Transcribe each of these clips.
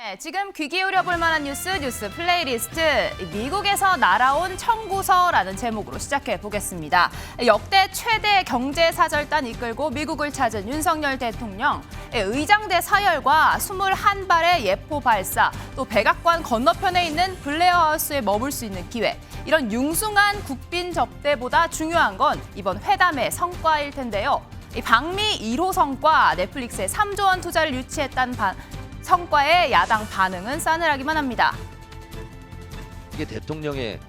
네, 지금 귀 기울여 볼 만한 뉴스 플레이리스트. 미국에서 날아온 청구서라는 제목으로 시작해 보겠습니다. 역대 최대 경제사절단 이끌고 미국을 찾은 윤석열 대통령. 의장대 사열과 21발의 예포 발사, 또 백악관 건너편에 있는 블레어 하우스에 머물 수 있는 기회. 이런 융숭한 국빈 접대보다 중요한 건 이번 회담의 성과일 텐데요. 방미 1호 성과, 넷플릭스에 3조 원 투자를 유치했다는 성과에 야당 반응은 싸늘하기만 합니다. 이게 대통령의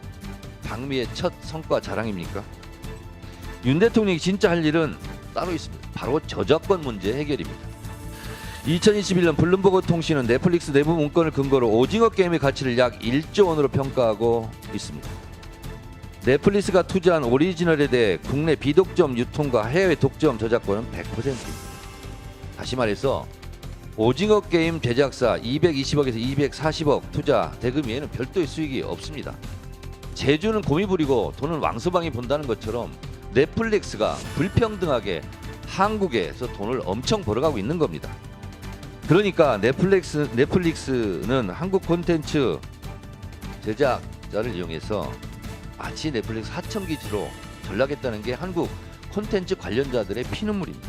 방미의 첫 성과 자랑입니까? 윤 대통령이 진짜 할 일은 따로 있습니다. 바로 저작권 문제 해결입니다. 2021년 블룸버그 통신은 넷플릭스 내부 문건을 근거로 오징어 게임의 가치를 약 1조 원으로 평가하고 있습니다. 넷플릭스가 투자한 오리지널에 대해 국내 비독점 유통과 해외 독점 저작권은 100%입니다. 다시 말해서 오징어 게임 제작사 220억에서 240억 투자 대금위에는 별도의 수익이 없습니다. 제주는 곰이 부리고 돈은 왕서방이 본다는 것처럼 넷플릭스가 불평등하게 한국에서 돈을 엄청 벌어가고 있는 겁니다. 그러니까 넷플릭스는 한국 콘텐츠 제작자를 이용해서 마치 넷플릭스 하청기지로 전락했다는 게 한국 콘텐츠 관련자들의 피눈물입니다.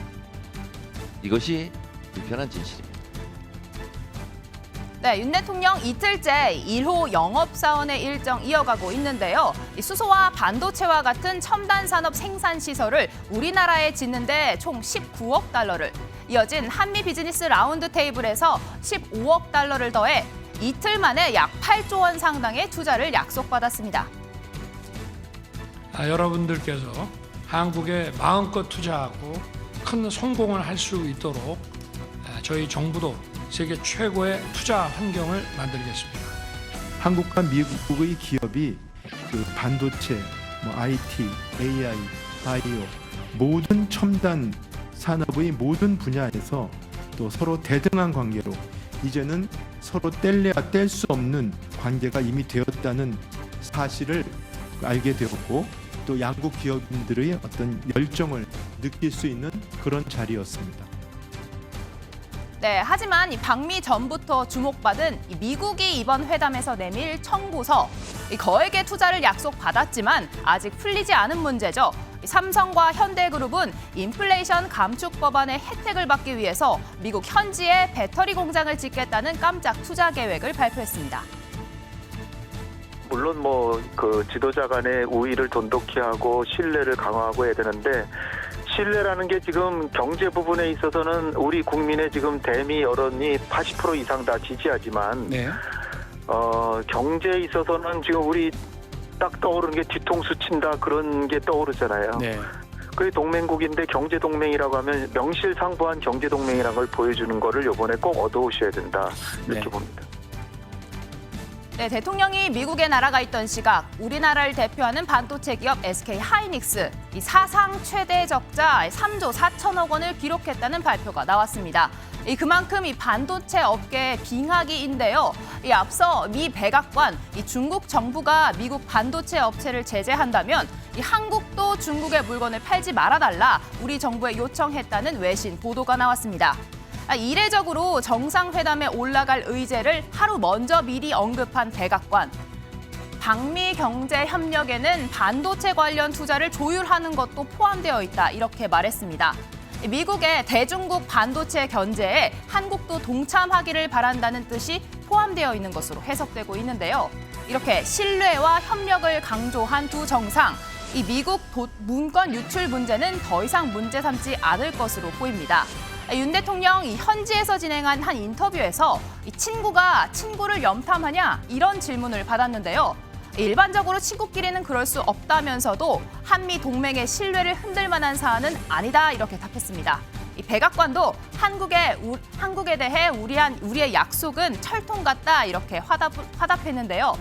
이것이 불편한 진실입니다. 네, 윤 대통령 이틀째 1호 영업사원의 일정 이어가고 있는데요. 수소와 반도체와 같은 첨단 산업 생산 시설을 우리나라에 짓는데 총 19억 달러를, 이어진 한미 비즈니스 라운드 테이블에서 15억 달러를 더해 이틀 만에 약 8조 원 상당의 투자를 약속받았습니다. 여러분들께서 한국에 마음껏 투자하고 큰 성공을 할 수 있도록 저희 정부도 세계 최고의 투자 환경을 만들겠습니다. 한국과 미국의 기업이 그 반도체, IT, AI, 바이오 모든 첨단 산업의 모든 분야에서 또 서로 대등한 관계로 이제는 서로 뗄래야 뗄 수 없는 관계가 이미 되었다는 사실을 알게 되었고, 또 양국 기업인들의 어떤 열정을 느낄 수 있는 그런 자리였습니다. 네, 하지만 이 방미 전부터 주목받은 미국이 이번 회담에서 내밀 청구서, 거액의 투자를 약속받았지만 아직 풀리지 않은 문제죠. 삼성과 현대그룹은 인플레이션 감축 법안의 혜택을 받기 위해서 미국 현지에 배터리 공장을 짓겠다는 깜짝 투자 계획을 발표했습니다. 물론 그 지도자 간의 우위를 돈독히 하고 신뢰를 강화하고 해야 되는데, 신뢰라는 게 지금 경제 부분에 있어서는 우리 국민의 지금 대미 여론이 80% 이상 다 지지하지만, 네. 경제에 있어서는 지금 우리 딱 떠오르는 게 뒤통수 친다, 그런 게 떠오르잖아요. 네. 그게 동맹국인데 경제 동맹이라고 하면 명실상부한 경제 동맹이라는 걸 보여주는 거를 이번에 꼭 얻어오셔야 된다, 이렇게 네. 봅니다. 네, 대통령이 미국에 날아가 있던 시각, 우리나라를 대표하는 반도체 기업 SK하이닉스, 이 사상 최대 적자 3조 4천억 원을 기록했다는 발표가 나왔습니다. 그만큼 이 반도체 업계의 빙하기인데요. 앞서 미 백악관, 중국 정부가 미국 반도체 업체를 제재한다면 한국도 중국의 물건을 팔지 말아달라 우리 정부에 요청했다는 외신 보도가 나왔습니다. 이례적으로 정상회담에 올라갈 의제를 하루 먼저 미리 언급한 백악관. 방미 경제 협력에는 반도체 관련 투자를 조율하는 것도 포함되어 있다, 이렇게 말했습니다. 미국의 대중국 반도체 견제에 한국도 동참하기를 바란다는 뜻이 포함되어 있는 것으로 해석되고 있는데요. 이렇게 신뢰와 협력을 강조한 두 정상, 이 미국 문건 유출 문제는 더 이상 문제 삼지 않을 것으로 보입니다. 윤 대통령 현지에서 진행한 한 인터뷰에서 친구가 친구를 염탐하냐, 이런 질문을 받았는데요. 일반적으로 친구끼리는 그럴 수 없다면서도 한미 동맹의 신뢰를 흔들 만한 사안은 아니다, 이렇게 답했습니다. 백악관도 한국에 대해 우리의 약속은 철통 같다, 이렇게 화답했는데요.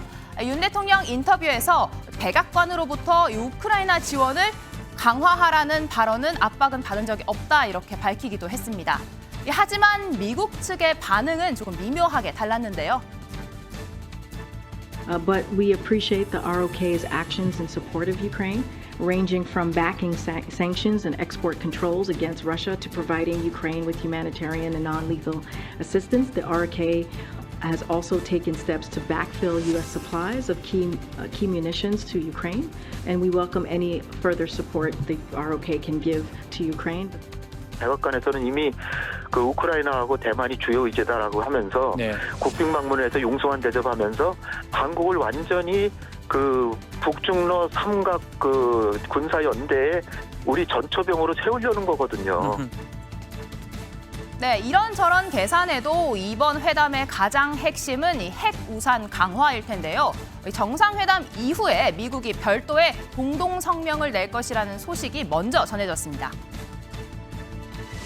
윤 대통령 인터뷰에서 백악관으로부터 우크라이나 지원을 강화하라는 발언은 압박은 받은 적이 없다, 이렇게 밝히기도 했습니다. 하지만 미국 측의 반응은 조금 미묘하게 달랐는데요. But we appreciate the ROK's actions in support of Ukraine, ranging from backing sanctions and export controls against Russia to providing Ukraine with humanitarian and non-lethal assistance. The ROK has also taken steps to backfill U.S. supplies of key munitions to Ukraine, and we welcome any further support the ROK can give to Ukraine. 백악관에서는 이미 그 우크라이나하고 대만이 주요 의제다라고 하면서 네. 국빈 방문에서 용서한 대접하면서 한국을 완전히 그 북중러 삼각 그 군사 연대에 우리 전초병으로 세우려는 거거든요. 네, 이런저런 계산에도 이번 회담의 가장 핵심은 이 핵 우산 강화일 텐데요. 정상회담 이후에 미국이 별도의 공동 성명을 낼 것이라는 소식이 먼저 전해졌습니다.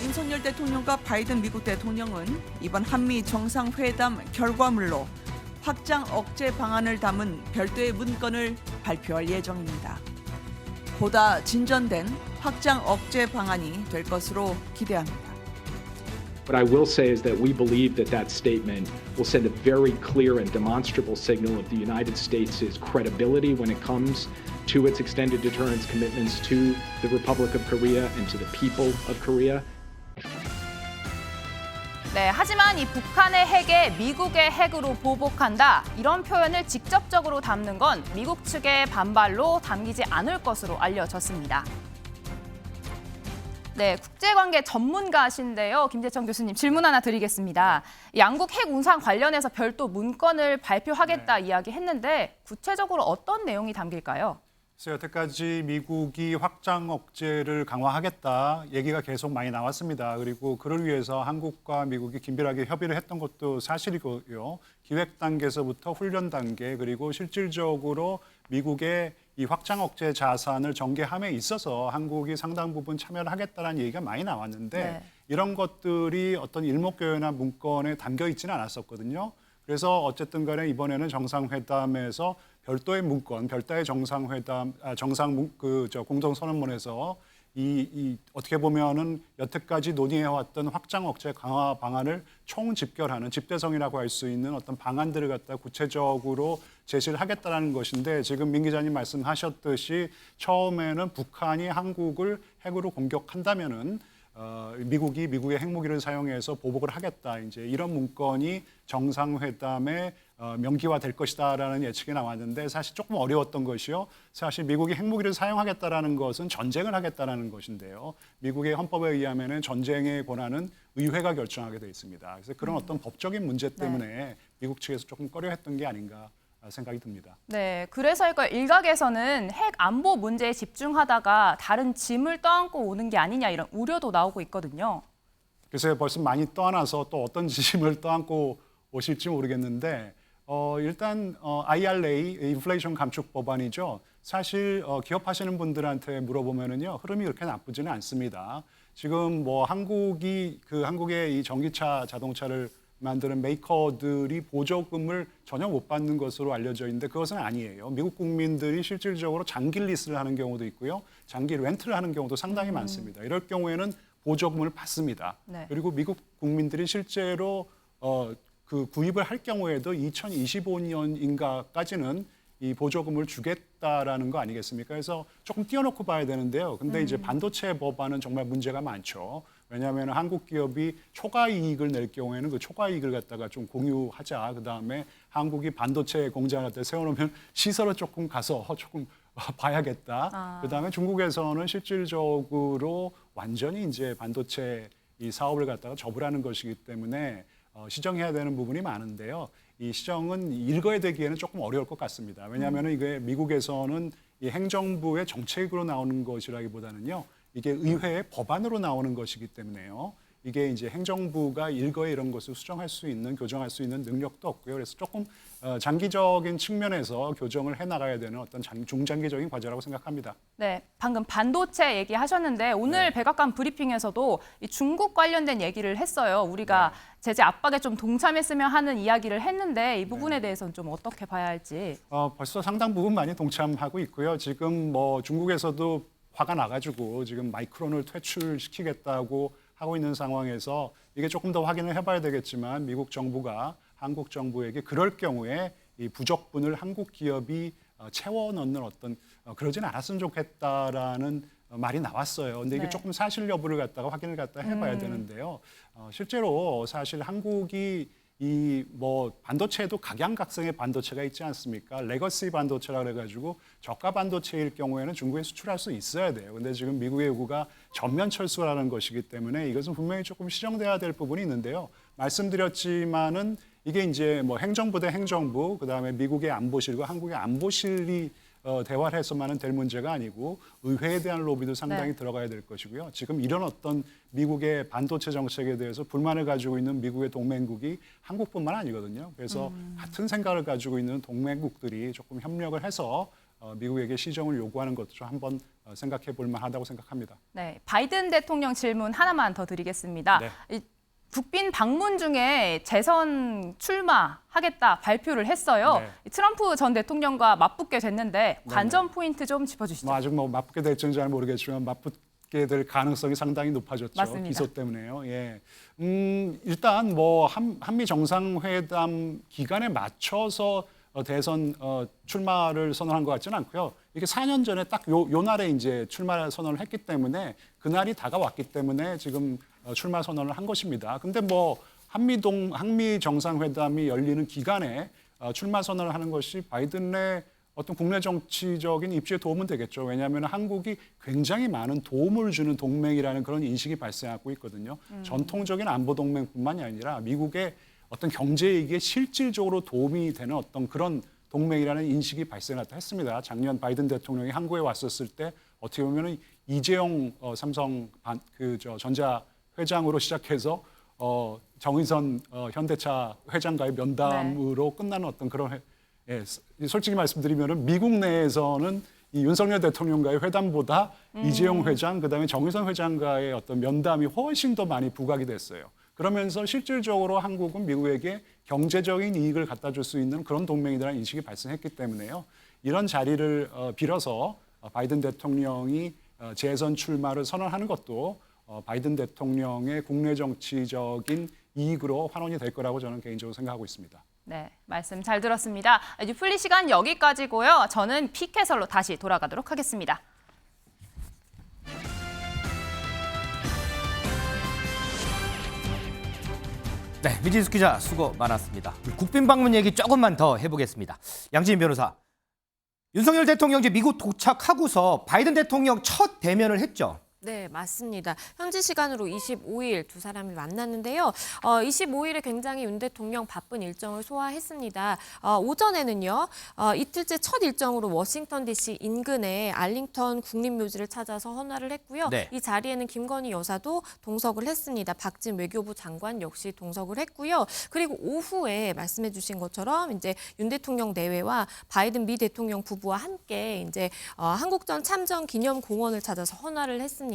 윤석열 대통령과 바이든 미국 대통령은 이번 한미 정상회담 결과물로 확장 억제 방안을 담은 별도의 문건을 발표할 예정입니다. 보다 진전된 확장 억제 방안이 될 것으로 기대합니다. What I will say is that we believe that that statement will send a very clear and demonstrable signal of the United States' credibility when it comes to its extended deterrence commitments to the Republic of Korea and to the people of Korea. 네, 하지만 이 북한의 핵에 미국의 핵으로 보복한다 이런 표현을 직접적으로 담는 건 미국 측의 반발로 담기지 않을 것으로 알려졌습니다. 네, 국제관계 전문가신데요. 김재청 교수님 질문 하나 드리겠습니다. 양국 핵 운상 관련해서 별도 문건을 발표하겠다 이야기했는데 구체적으로 어떤 내용이 담길까요? 그래서 여태까지 미국이 확장 억제를 강화하겠다 얘기가 계속 많이 나왔습니다. 그리고 그를 위해서 한국과 미국이 긴밀하게 협의를 했던 것도 사실이고요. 기획 단계에서부터 훈련 단계 그리고 실질적으로 미국의 이 확장 억제 자산을 전개함에 있어서 한국이 상당 부분 참여를 하겠다는 얘기가 많이 나왔는데 네. 이런 것들이 어떤 일목요연한 문건에 담겨 있지는 않았었거든요. 그래서 어쨌든 간에 이번에는 정상회담에서 별도의 문건, 별도의 정상회담, 공동선언문에서 이 어떻게 보면은 여태까지 논의해왔던 확장 억제 강화 방안을 총집결하는 집대성이라고 할 수 있는 어떤 방안들을 갖다 구체적으로 제시를 하겠다는 것인데 지금 민 기자님 말씀하셨듯이 처음에는 북한이 한국을 핵으로 공격한다면은 미국이 미국의 핵무기를 사용해서 보복을 하겠다. 이제 이런 문건이 정상회담의 명기화될 것이다라는 예측이 나왔는데 사실 조금 어려웠던 것이요. 사실 미국이 핵무기를 사용하겠다라는 것은 전쟁을 하겠다라는 것인데요. 미국의 헌법에 의하면은 전쟁의 권한은 의회가 결정하게 돼 있습니다. 그래서 그런 어떤 법적인 문제 때문에 미국 측에서 조금 꺼려했던 게 아닌가 생각이 듭니다. 네, 그래서일까요? 일각에서는 핵 안보 문제에 집중하다가 다른 짐을 떠안고 오는 게 아니냐 이런 우려도 나오고 있거든요. 그래서 벌써 많이 떠나서 또 어떤 짐을 떠안고 오실지 모르겠는데 일단 IRA, 인플레이션 감축 법안이죠. 사실 기업하시는 분들한테 물어보면은요 흐름이 그렇게 나쁘지는 않습니다. 지금 뭐 한국의 이 전기차 자동차를 만드는 메이커들이 보조금을 전혀 못 받는 것으로 알려져 있는데 그것은 아니에요. 미국 국민들이 실질적으로 장기 리스를 하는 경우도 있고요. 장기 렌트를 하는 경우도 상당히 많습니다. 이럴 경우에는 보조금을 받습니다. 네. 그리고 미국 국민들이 실제로 그 구입을 할 경우에도 2025년인가까지는 이 보조금을 주겠다라는 거 아니겠습니까? 그래서 조금 띄워놓고 봐야 되는데요. 근데 이제 반도체 법안은 정말 문제가 많죠. 왜냐하면 한국 기업이 초과 이익을 낼 경우에는 그 초과 이익을 갖다가 좀 공유하자. 그다음에 한국이 반도체 공장을 갖다 세워놓으면 시설을 조금 가서 조금 봐야겠다. 그다음에 중국에서는 실질적으로 완전히 이제 반도체 이 사업을 갖다가 접으라는 것이기 때문에 시정해야 되는 부분이 많은데요. 이 시정은 일거에 되기에는 조금 어려울 것 같습니다. 왜냐하면 이게 미국에서는 이 행정부의 정책으로 나오는 것이라기보다는요. 이게 의회의 법안으로 나오는 것이기 때문에요. 이게 이제 행정부가 일거에 이런 것을 수정할 수 있는, 교정할 수 있는 능력도 없고요. 그래서 조금 장기적인 측면에서 교정을 해나가야 되는 어떤 중장기적인 과제라고 생각합니다. 네, 방금 반도체 얘기하셨는데 오늘 백악관 브리핑에서도 이 중국 관련된 얘기를 했어요. 우리가 제재 압박에 좀 동참했으면 하는 이야기를 했는데 이 부분에 대해서는 좀 어떻게 봐야 할지. 벌써 상당 부분 많이 동참하고 있고요. 지금 뭐 중국에서도 화가 나가지고 지금 마이크론을 퇴출시키겠다고 하고 있는 상황에서 이게 조금 더 확인을 해봐야 되겠지만 미국 정부가 한국 정부에게 그럴 경우에 이 부적분을 한국 기업이 채워 넣는 어떤 그러진 않았으면 좋겠다라는 말이 나왔어요. 근데 이게 조금 사실 여부를 갖다가 확인을 갖다 해봐야 되는데요. 실제로 사실 한국이 이 뭐 반도체에도 각양각색의 반도체가 있지 않습니까? 레거시 반도체라 그래가지고 저가 반도체일 경우에는 중국에 수출할 수 있어야 돼요. 근데 지금 미국의 요구가 전면 철수라는 것이기 때문에 이것은 분명히 조금 시정돼야 될 부분이 있는데요. 말씀드렸지만은 이게 이제 뭐 행정부 대 행정부, 그다음에 미국의 안보실과 한국의 안보실이 대화를 해서만은 될 문제가 아니고 의회에 대한 로비도 상당히 들어가야 될 것이고요. 지금 이런 어떤 미국의 반도체 정책에 대해서 불만을 가지고 있는 미국의 동맹국이 한국뿐만 아니거든요. 그래서 같은 생각을 가지고 있는 동맹국들이 조금 협력을 해서 미국에게 시정을 요구하는 것도 좀 한번 생각해 볼 만하다고 생각합니다. 네, 바이든 대통령 질문 하나만 더 드리겠습니다. 네. 국빈 방문 중에 재선 출마하겠다 발표를 했어요. 네. 트럼프 전 대통령과 맞붙게 됐는데 관전 포인트 좀 짚어주시죠. 뭐 아직 뭐 맞붙게 될지는 잘 모르겠지만 맞붙게 될 가능성이 상당히 높아졌죠. 맞습니다. 기소 때문에요. 예. 일단 뭐 한미 정상회담 기간에 맞춰서 대선 출마를 선언한 것 같지는 않고요. 이게 4년 전에 딱 요 날에 이제 출마 선언을 했기 때문에 그날이 다가왔기 때문에 지금 출마 선언을 한 것입니다. 근데 뭐 한미 정상회담이 열리는 기간에 출마 선언을 하는 것이 바이든의 어떤 국내 정치적인 입지에 도움은 되겠죠. 왜냐하면 한국이 굉장히 많은 도움을 주는 동맹이라는 그런 인식이 발생하고 있거든요. 전통적인 안보 동맹뿐만이 아니라 미국의 어떤 경제 이익에 실질적으로 도움이 되는 어떤 그런 동맹이라는 인식이 발생했다 했습니다. 작년 바이든 대통령이 한국에 왔었을 때 어떻게 보면 이재용 삼성 전자 회장으로 시작해서 정의선 현대차 회장과의 면담으로 끝나는 어떤 그런 솔직히 말씀드리면은 미국 내에서는 이 윤석열 대통령과의 회담보다 이재용 회장 그다음에 정의선 회장과의 어떤 면담이 훨씬 더 많이 부각이 됐어요. 그러면서 실질적으로 한국은 미국에게 경제적인 이익을 갖다 줄 수 있는 그런 동맹이라는 인식이 발생했기 때문에요. 이런 자리를 빌어서 바이든 대통령이 재선 출마를 선언하는 것도 바이든 대통령의 국내 정치적인 이익으로 환원이 될 거라고 저는 개인적으로 생각하고 있습니다. 네, 말씀 잘 들었습니다. 이제 풀리 시간 여기까지고요. 저는 피켓설로 다시 돌아가도록 하겠습니다. 네, 미진수 기자 수고 많았습니다. 국빈 방문 얘기 조금만 더 해보겠습니다. 양지인 변호사, 윤석열 대통령 이제 미국 도착하고서 바이든 대통령 첫 대면을 했죠. 네, 맞습니다. 현지 시간으로 25일 두 사람이 만났는데요. 25일에 굉장히 윤 대통령 바쁜 일정을 소화했습니다. 오전에는요, 이틀째 첫 일정으로 워싱턴 DC 인근의 알링턴 국립묘지를 찾아서 헌화를 했고요. 네. 이 자리에는 김건희 여사도 동석을 했습니다. 박진 외교부 장관 역시 동석을 했고요. 그리고 오후에 말씀해 주신 것처럼 이제 윤 대통령 내외와 바이든 미 대통령 부부와 함께 이제 한국전 참전 기념 공원을 찾아서 헌화를 했습니다.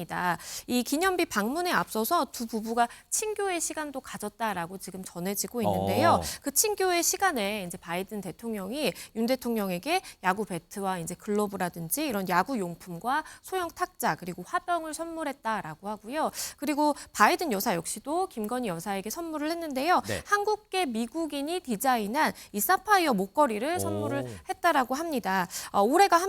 이 기념비 방문에 앞서서 두 부부가 친교의 시간도 가졌다라고 지금 전해지고 있는데요. 그 친교의 시간에 이제 바이든 대통령이 윤 대통령에게 야구 배트와 이제 글러브라든지 이런 야구 용품과 소형 탁자 그리고 화병을 선물했다라고 하고요. 그리고 바이든 여사 역시도 김건희 여사에게 선물을 했는데요. 네. 한국계 미국인이 디자인한 이 사파이어 목걸이를 선물을 했다라고 합니다. 올해가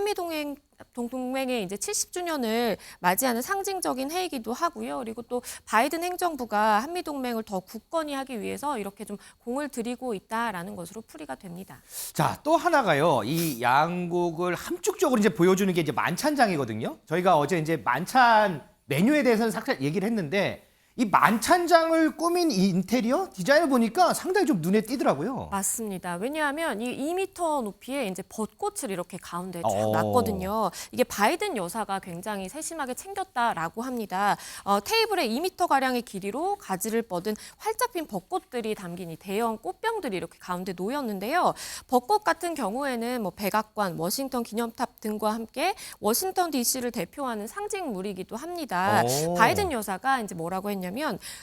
동맹의 이제 70주년을 맞이하는 상징적인 해이기도 하고요. 그리고 또 바이든 행정부가 한미 동맹을 더 굳건히 하기 위해서 이렇게 좀 공을 들이고 있다라는 것으로 풀이가 됩니다. 자, 또 하나가요. 이 양국을 함축적으로 이제 보여주는 게 이제 만찬장이거든요. 저희가 어제 이제 만찬 메뉴에 대해서는 살짝 얘기를 했는데 이 만찬장을 꾸민 이 인테리어 디자인을 보니까 상당히 좀 눈에 띄더라고요. 맞습니다. 왜냐하면 이 2m 높이의 이제 벚꽃을 이렇게 가운데 쫙 놨거든요. 이게 바이든 여사가 굉장히 세심하게 챙겼다라고 합니다. 테이블에 2m 가량의 길이로 가지를 뻗은 활짝 핀 벚꽃들이 담긴 이 대형 꽃병들이 이렇게 가운데 놓였는데요. 벚꽃 같은 경우에는 뭐 백악관, 워싱턴 기념탑 등과 함께 워싱턴 DC를 대표하는 상징물이기도 합니다. 바이든 여사가 이제 뭐라고 했냐면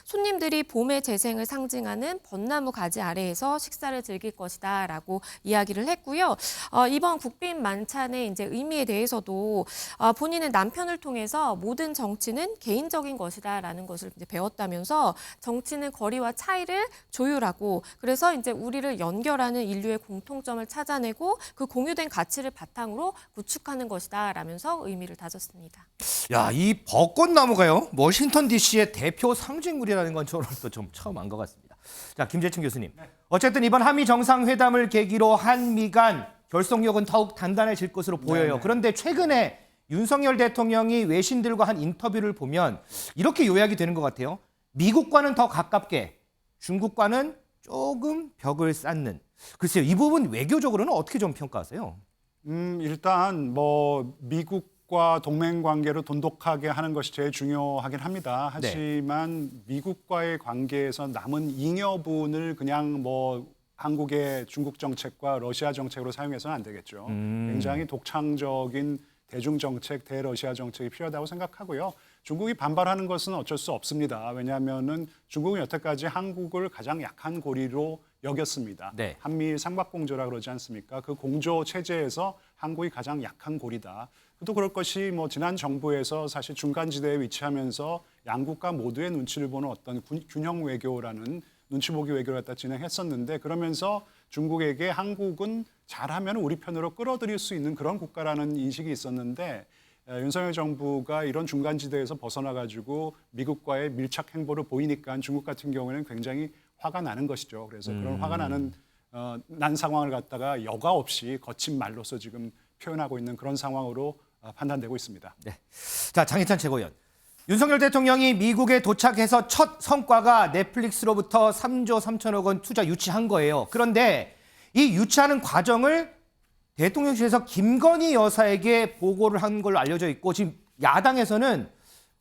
손님들이 봄의 재생을 상징하는 벚나무 가지 아래에서 식사를 즐길 것이다라고 이야기를 했고요. 이번 국빈 만찬의 이제 의미에 대해서도 본인은 남편을 통해서 모든 정치는 개인적인 것이다라는 것을 이제 배웠다면서 정치는 거리와 차이를 조율하고 그래서 이제 우리를 연결하는 인류의 공통점을 찾아내고 그 공유된 가치를 바탕으로 구축하는 것이다라면서 의미를 다졌습니다. 야, 이 벚꽃나무가요. 워싱턴 DC의 대표 상징물이라는 건 저는 또 좀 처음 안 것 같습니다. 자, 김재춘 교수님. 어쨌든 이번 한미 정상회담을 계기로 한미 간 결속력은 더욱 단단해질 것으로 보여요. 네네. 그런데 최근에 윤석열 대통령이 외신들과 한 인터뷰를 보면 이렇게 요약이 되는 것 같아요. 미국과는 더 가깝게, 중국과는 조금 벽을 쌓는. 글쎄요, 이 부분 외교적으로는 어떻게 좀 평가하세요? 일단 뭐 미국과 동맹 관계를 돈독하게 하는 것이 제일 중요하긴 합니다. 하지만 미국과의 관계에서 남은 잉여분을 그냥 뭐 한국의 중국 정책과 러시아 정책으로 사용해서는 안 되겠죠. 굉장히 독창적인 대중 정책, 대러시아 정책이 필요하다고 생각하고요. 중국이 반발하는 것은 어쩔 수 없습니다. 왜냐하면은 중국은 여태까지 한국을 가장 약한 고리로 여겼습니다. 네. 한미일 삼각공조라 그러지 않습니까? 그 공조 체제에서 한국이 가장 약한 고리다. 또 그럴 것이 뭐 지난 정부에서 사실 중간지대에 위치하면서 양국가 모두의 눈치를 보는 어떤 균형 외교라는 눈치 보기 외교를 갖다 진행했었는데 그러면서 중국에게 한국은 잘하면 우리 편으로 끌어들일 수 있는 그런 국가라는 인식이 있었는데 윤석열 정부가 이런 중간지대에서 벗어나가지고 미국과의 밀착 행보를 보이니까 중국 같은 경우에는 굉장히 화가 나는 것이죠. 그래서 그런 화가 난 상황을 갖다가 여과 없이 거친 말로서 지금 표현하고 있는 그런 상황으로 판단되고 있습니다. 네. 자, 장희찬 최고위원. 윤석열 대통령이 미국에 도착해서 첫 성과가 넷플릭스로부터 3조 3천억 원 투자 유치한 거예요. 그런데 이 유치하는 과정을 대통령실에서 김건희 여사에게 보고를 한 걸로 알려져 있고 지금 야당에서는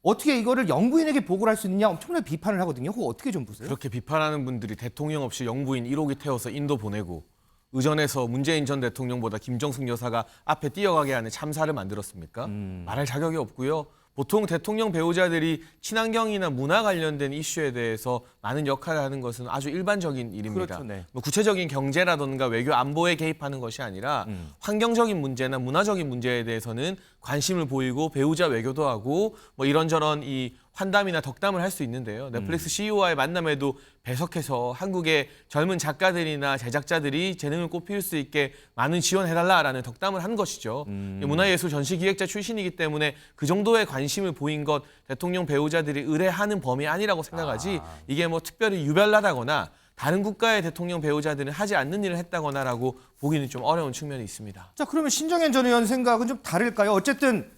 어떻게 이거를 영부인에게 보고를 할 수 있느냐 엄청나게 비판을 하거든요. 그거 어떻게 좀 보세요? 그렇게 비판하는 분들이 대통령 없이 영부인 1호기 태워서 인도 보내고 의전에서 문재인 전 대통령보다 김정숙 여사가 앞에 뛰어가게 하는 참사를 만들었습니까? 말할 자격이 없고요. 보통 대통령 배우자들이 친환경이나 문화 관련된 이슈에 대해서 많은 역할을 하는 것은 아주 일반적인 일입니다. 그렇죠, 네. 뭐 구체적인 경제라든가 외교 안보에 개입하는 것이 아니라 환경적인 문제나 문화적인 문제에 대해서는 관심을 보이고 배우자 외교도 하고 뭐 이런저런 이 환담이나 덕담을 할 수 있는데요. 넷플릭스 CEO와의 만남에도 배석해서 한국의 젊은 작가들이나 제작자들이 재능을 꽃피울 수 있게 많은 지원해달라라는 덕담을 한 것이죠. 문화예술 전시기획자 출신이기 때문에 그 정도의 관심을 보인 것 대통령 배우자들이 의뢰하는 범위 아니라고 생각하지 이게 뭐 특별히 유별나다거나 다른 국가의 대통령 배우자들은 하지 않는 일을 했다거나라고 보기는 좀 어려운 측면이 있습니다. 자, 그러면 신정현 전 의원 생각은 좀 다를까요? 어쨌든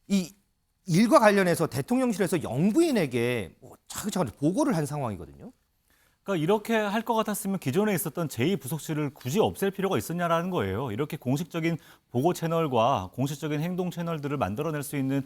이 일과 관련해서 대통령실에서 영부인에게 차근차근 보고를 한 상황이거든요. 그러니까 이렇게 할 것 같았으면 기존에 있었던 제2부속실을 굳이 없앨 필요가 있었냐라는 거예요. 이렇게 공식적인 보고 채널과 공식적인 행동 채널들을 만들어낼 수 있는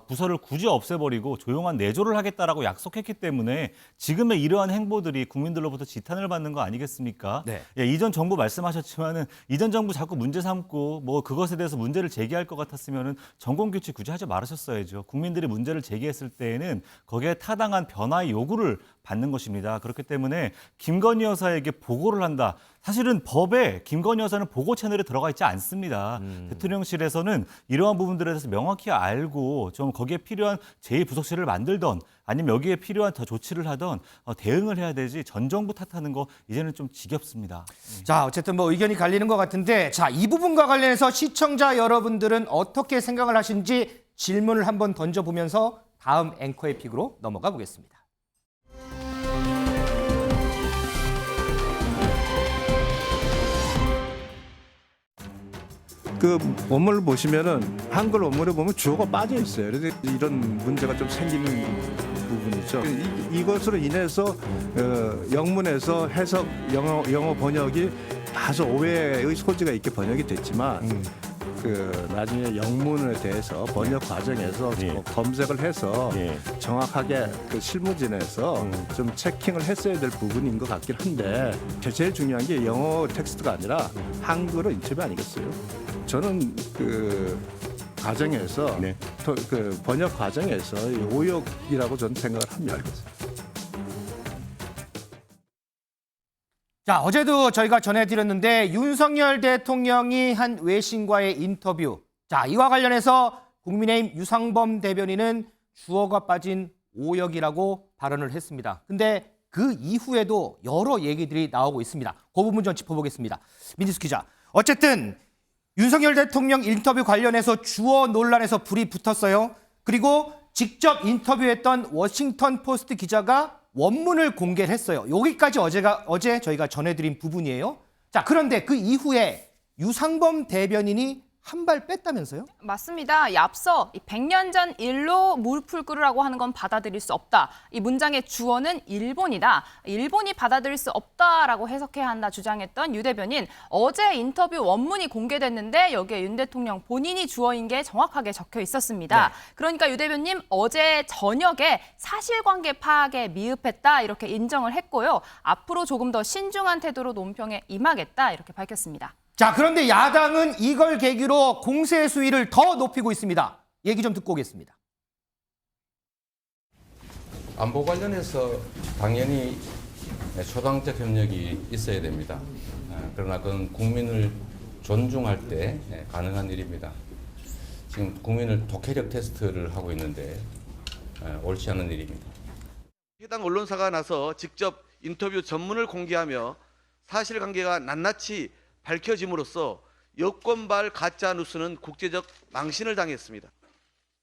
부서를 굳이 없애버리고 조용한 내조를 하겠다라고 약속했기 때문에 지금의 이러한 행보들이 국민들로부터 지탄을 받는 거 아니겠습니까? 네. 예, 이전 정부 말씀하셨지만은 이전 정부 자꾸 문제 삼고 뭐 그것에 대해서 문제를 제기할 것 같았으면은 정권교체 굳이 하지 말으셨어야죠. 국민들이 문제를 제기했을 때에는 거기에 타당한 변화의 요구를 받는 것입니다. 그렇기 때문에 김건희 여사에게 보고를 한다. 사실은 법에 김건희 여사는 보고 채널에 들어가 있지 않습니다. 대통령실에서는 이러한 부분들에 대해서 명확히 알고 좀 거기에 필요한 제2부속실을 만들던 아니면 여기에 필요한 더 조치를 하던 대응을 해야 되지 전 정부 탓하는 거 이제는 좀 지겹습니다. 자, 어쨌든 뭐 의견이 갈리는 것 같은데 자, 이 부분과 관련해서 시청자 여러분들은 어떻게 생각을 하시는지 질문을 한번 던져보면서 다음 앵커의 픽으로 넘어가 보겠습니다. 그 원문을 보시면은 한글 원문에 보면 주어가 빠져 있어요. 그래서 이런 문제가 좀 생기는 부분이죠. 이것으로 인해서 영문에서 해석 영어 번역이 다소 오해의 소지가 있게 번역이 됐지만 그 나중에 영문에 대해서 번역 과정에서 검색을 해서 정확하게 그 실무진에서 좀 체킹을 했어야 될 부분인 것 같긴 한데 제일 중요한 게 영어 텍스트가 아니라 한글어 인터뷰 아니겠어요? 저는 그 과정에서 그 번역 과정에서 오역이라고 저는 생각을 합니다. 자, 어제도 저희가 전해드렸는데 윤석열 대통령이 한 외신과의 인터뷰. 자, 이와 관련해서 국민의힘 유상범 대변인은 주어가 빠진 오역이라고 발언을 했습니다. 근데 그 이후에도 여러 얘기들이 나오고 있습니다. 그 부분 좀 짚어보겠습니다. 민지수 기자. 어쨌든 윤석열 대통령 인터뷰 관련해서 주어 논란에서 불이 붙었어요. 그리고 직접 인터뷰했던 워싱턴 포스트 기자가 원문을 공개를 했어요. 여기까지 어제 저희가 전해드린 부분이에요. 자, 그런데 그 이후에 유상범 대변인이 한 발 뺐다면서요? 맞습니다. 앞서 이 100년 전 일로 무릎을 꿇으라고 하는 건 받아들일 수 없다. 이 문장의 주어는 일본이다. 일본이 받아들일 수 없다라고 해석해야 한다 주장했던 유 대변인. 어제 인터뷰 원문이 공개됐는데 여기에 윤 대통령 본인이 주어인 게 정확하게 적혀 있었습니다. 네. 그러니까 유 대변인 어제 저녁에 사실관계 파악에 미흡했다 이렇게 인정을 했고요. 앞으로 조금 더 신중한 태도로 논평에 임하겠다 이렇게 밝혔습니다. 자, 그런데 야당은 이걸 계기로 공세 수위를 더 높이고 있습니다. 얘기 좀 듣고 오겠습니다. 안보 관련해서 당연히 초당적 협력이 있어야 됩니다. 그러나 그건 국민을 존중할 때 가능한 일입니다. 지금 국민을 독해력 테스트를 하고 있는데 옳지 않은 일입니다. 해당 언론사가 나서 직접 인터뷰 전문을 공개하며 사실관계가 낱낱이 밝혀짐으로써 여권발 가짜 뉴스는 국제적 망신을 당했습니다.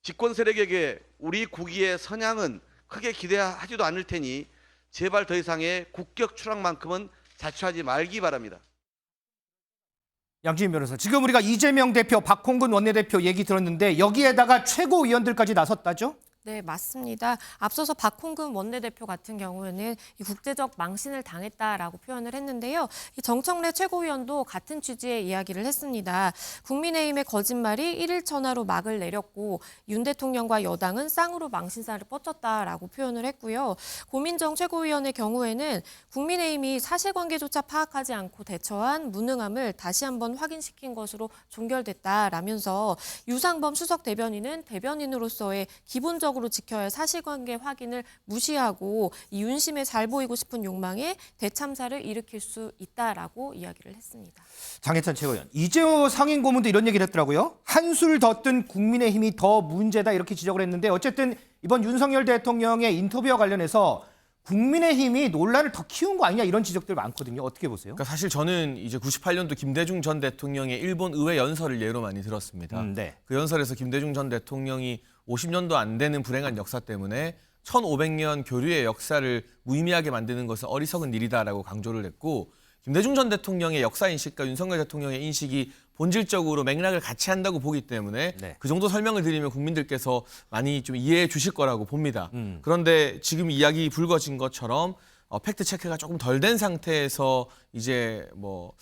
집권 세력에게 우리 국위의 선양은 크게 기대하지도 않을 테니 제발 더 이상의 국격 추락만큼은 자초하지 말기 바랍니다. 양지인 변호사, 지금 우리가 이재명 대표, 박홍근 원내대표 얘기 들었는데 여기에다가 최고위원들까지 나섰다죠? 네, 맞습니다. 앞서서 박홍근 원내대표 같은 경우에는 이 국제적 망신을 당했다라고 표현을 했는데요. 이 정청래 최고위원도 같은 취지의 이야기를 했습니다. 국민의힘의 거짓말이 1일 천하로 막을 내렸고 윤 대통령과 여당은 쌍으로 망신살을 뻗쳤다라고 표현을 했고요. 고민정 최고위원의 경우에는 국민의힘이 사실관계조차 파악하지 않고 대처한 무능함을 다시 한번 확인시킨 것으로 종결됐다라면서 유상범 수석 대변인은 대변인으로서의 기본적으로 지켜야 할 사실관계 확인을 무시하고 이 윤심에 잘 보이고 싶은 욕망에 대참사를 일으킬 수 있다라고 이야기를 했습니다. 장해찬 최고위원, 이재호 상임고문도 이런 얘기를 했더라고요. 한술 더 뜬 국민의힘이 더 문제다 이렇게 지적을 했는데 어쨌든 이번 윤석열 대통령의 인터뷰와 관련해서 국민의힘이 논란을 더 키운 거 아니냐 이런 지적들 많거든요. 어떻게 보세요? 그러니까 사실 저는 이제 98년도 김대중 전 대통령의 일본 의회 연설을 예로 많이 들었습니다. 네. 그 연설에서 김대중 전 대통령이 50년도 안 되는 불행한 역사 때문에 1500년 교류의 역사를 무의미하게 만드는 것은 어리석은 일이다라고 강조를 했고 김대중 전 대통령의 역사 인식과 윤석열 대통령의 인식이 본질적으로 맥락을 같이 한다고 보기 때문에 네. 그 정도 설명을 드리면 국민들께서 많이 좀 이해해 주실 거라고 봅니다. 그런데 지금 이야기 불거진 것처럼 팩트 체크가 조금 덜 된 상태에서 이제 뭐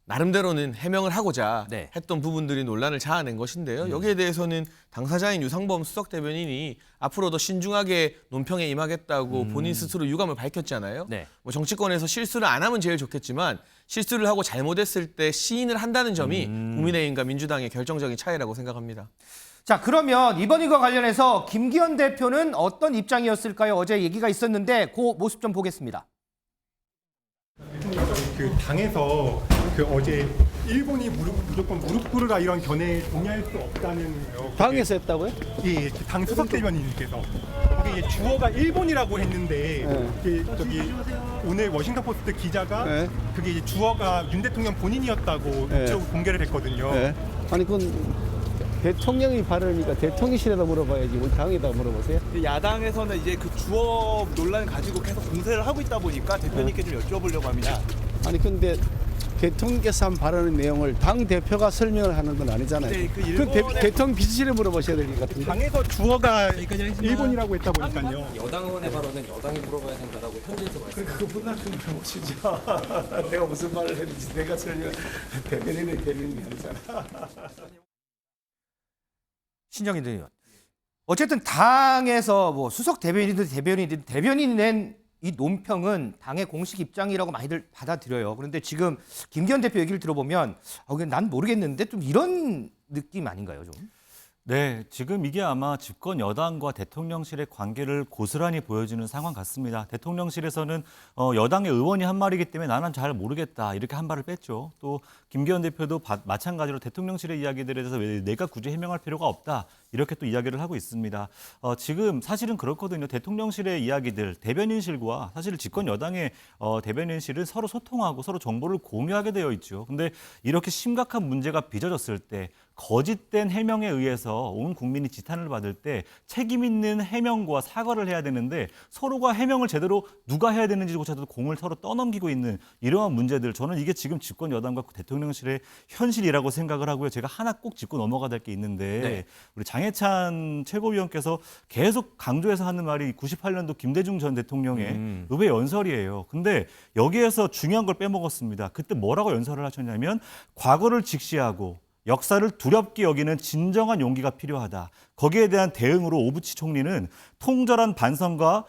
나름대로는 해명을 하고자 네. 했던 부분들이 논란을 자아낸 것인데요. 여기에 대해서는 당사자인 유상범 수석 대변인이 앞으로 더 신중하게 논평에 임하겠다고 본인 스스로 유감을 밝혔잖아요. 네. 뭐 정치권에서 실수를 안 하면 제일 좋겠지만 실수를 하고 잘못했을 때 시인을 한다는 점이 국민의힘과 민주당의 결정적인 차이라고 생각합니다. 자, 그러면 이번 이거 관련해서 김기현 대표는 어떤 입장이었을까요? 어제 얘기가 있었는데 그 모습 좀 보겠습니다. 그 당에서 그 어제 일본이 무조건 무릎 꿇으라 이런 견해에 동의할 수 없다는 당에서 했다고요? 예, 당 수석 대변인님께서 그게 이제 주어가 일본이라고 했는데 그 저기 오늘 워싱턴 포스트 기자가 그게 이제 주어가 윤 대통령 본인이었다고 녹취록 공개를 했거든요. 아니 그건 대통령이 발언이니까 대통령실에다 물어봐야지 우리 당에다 물어보세요. 야당에서는 이제 그 주어 논란을 가지고 계속 공세를 하고 있다 보니까 대표님께 좀 여쭤보려고 합니다. 아니 근데 대통령께서 한 발언의 내용을 당 대표가 설명을 하는 건 아니잖아요. 네, 그 대통령 비서실에 물어보셔야 될 것 같은데. 당에서 주어가 일본이라고 했다 보니까요. 여당 의원의 발언은 여당이 물어봐야 된다라고 현지에서 말씀하셨습니다. 그거 분할좀 보시죠. 내가 무슨 말을 했는지 내가 설명 대변인이 되는 게 아니잖아. 신정인 의원. 어쨌든 당에서 뭐 수석 대변인이 낸 이 논평은 당의 공식 입장이라고 많이들 받아들여요. 그런데 지금 김기현 대표 얘기를 들어보면 난 모르겠는데 좀 이런 느낌 아닌가요, 좀? 네, 지금 이게 아마 집권 여당과 대통령실의 관계를 고스란히 보여주는 상황 같습니다. 대통령실에서는 여당의 의원이 한 말이기 때문에 나는 잘 모르겠다 이렇게 한 발을 뺐죠. 또 김기현 대표도 마찬가지로 대통령실의 이야기들에 대해서 왜 내가 굳이 해명할 필요가 없다 이렇게 또 이야기를 하고 있습니다. 지금 사실은 그렇거든요. 대통령실의 이야기들, 대변인실과 사실 집권 여당의 대변인실은 서로 소통하고 서로 정보를 공유하게 되어 있죠. 근데 이렇게 심각한 문제가 빚어졌을 때 거짓된 해명에 의해서 온 국민이 지탄을 받을 때 책임 있는 해명과 사과를 해야 되는데 서로가 해명을 제대로 누가 해야 되는지조차도 공을 서로 떠넘기고 있는 이러한 문제들, 저는 이게 지금 집권 여당과 대통령실의 현실이라고 생각을 하고요. 제가 하나 꼭 짚고 넘어가야 될 게 있는데 네. 우리 장해찬 최고위원께서 계속 강조해서 하는 말이 98년도 김대중 전 대통령의 의회 연설이에요. 근데 여기에서 중요한 걸 빼먹었습니다. 그때 뭐라고 연설을 하셨냐면 과거를 직시하고 역사를 두렵게 여기는 진정한 용기가 필요하다. 거기에 대한 대응으로 오부치 총리는 통절한 반성과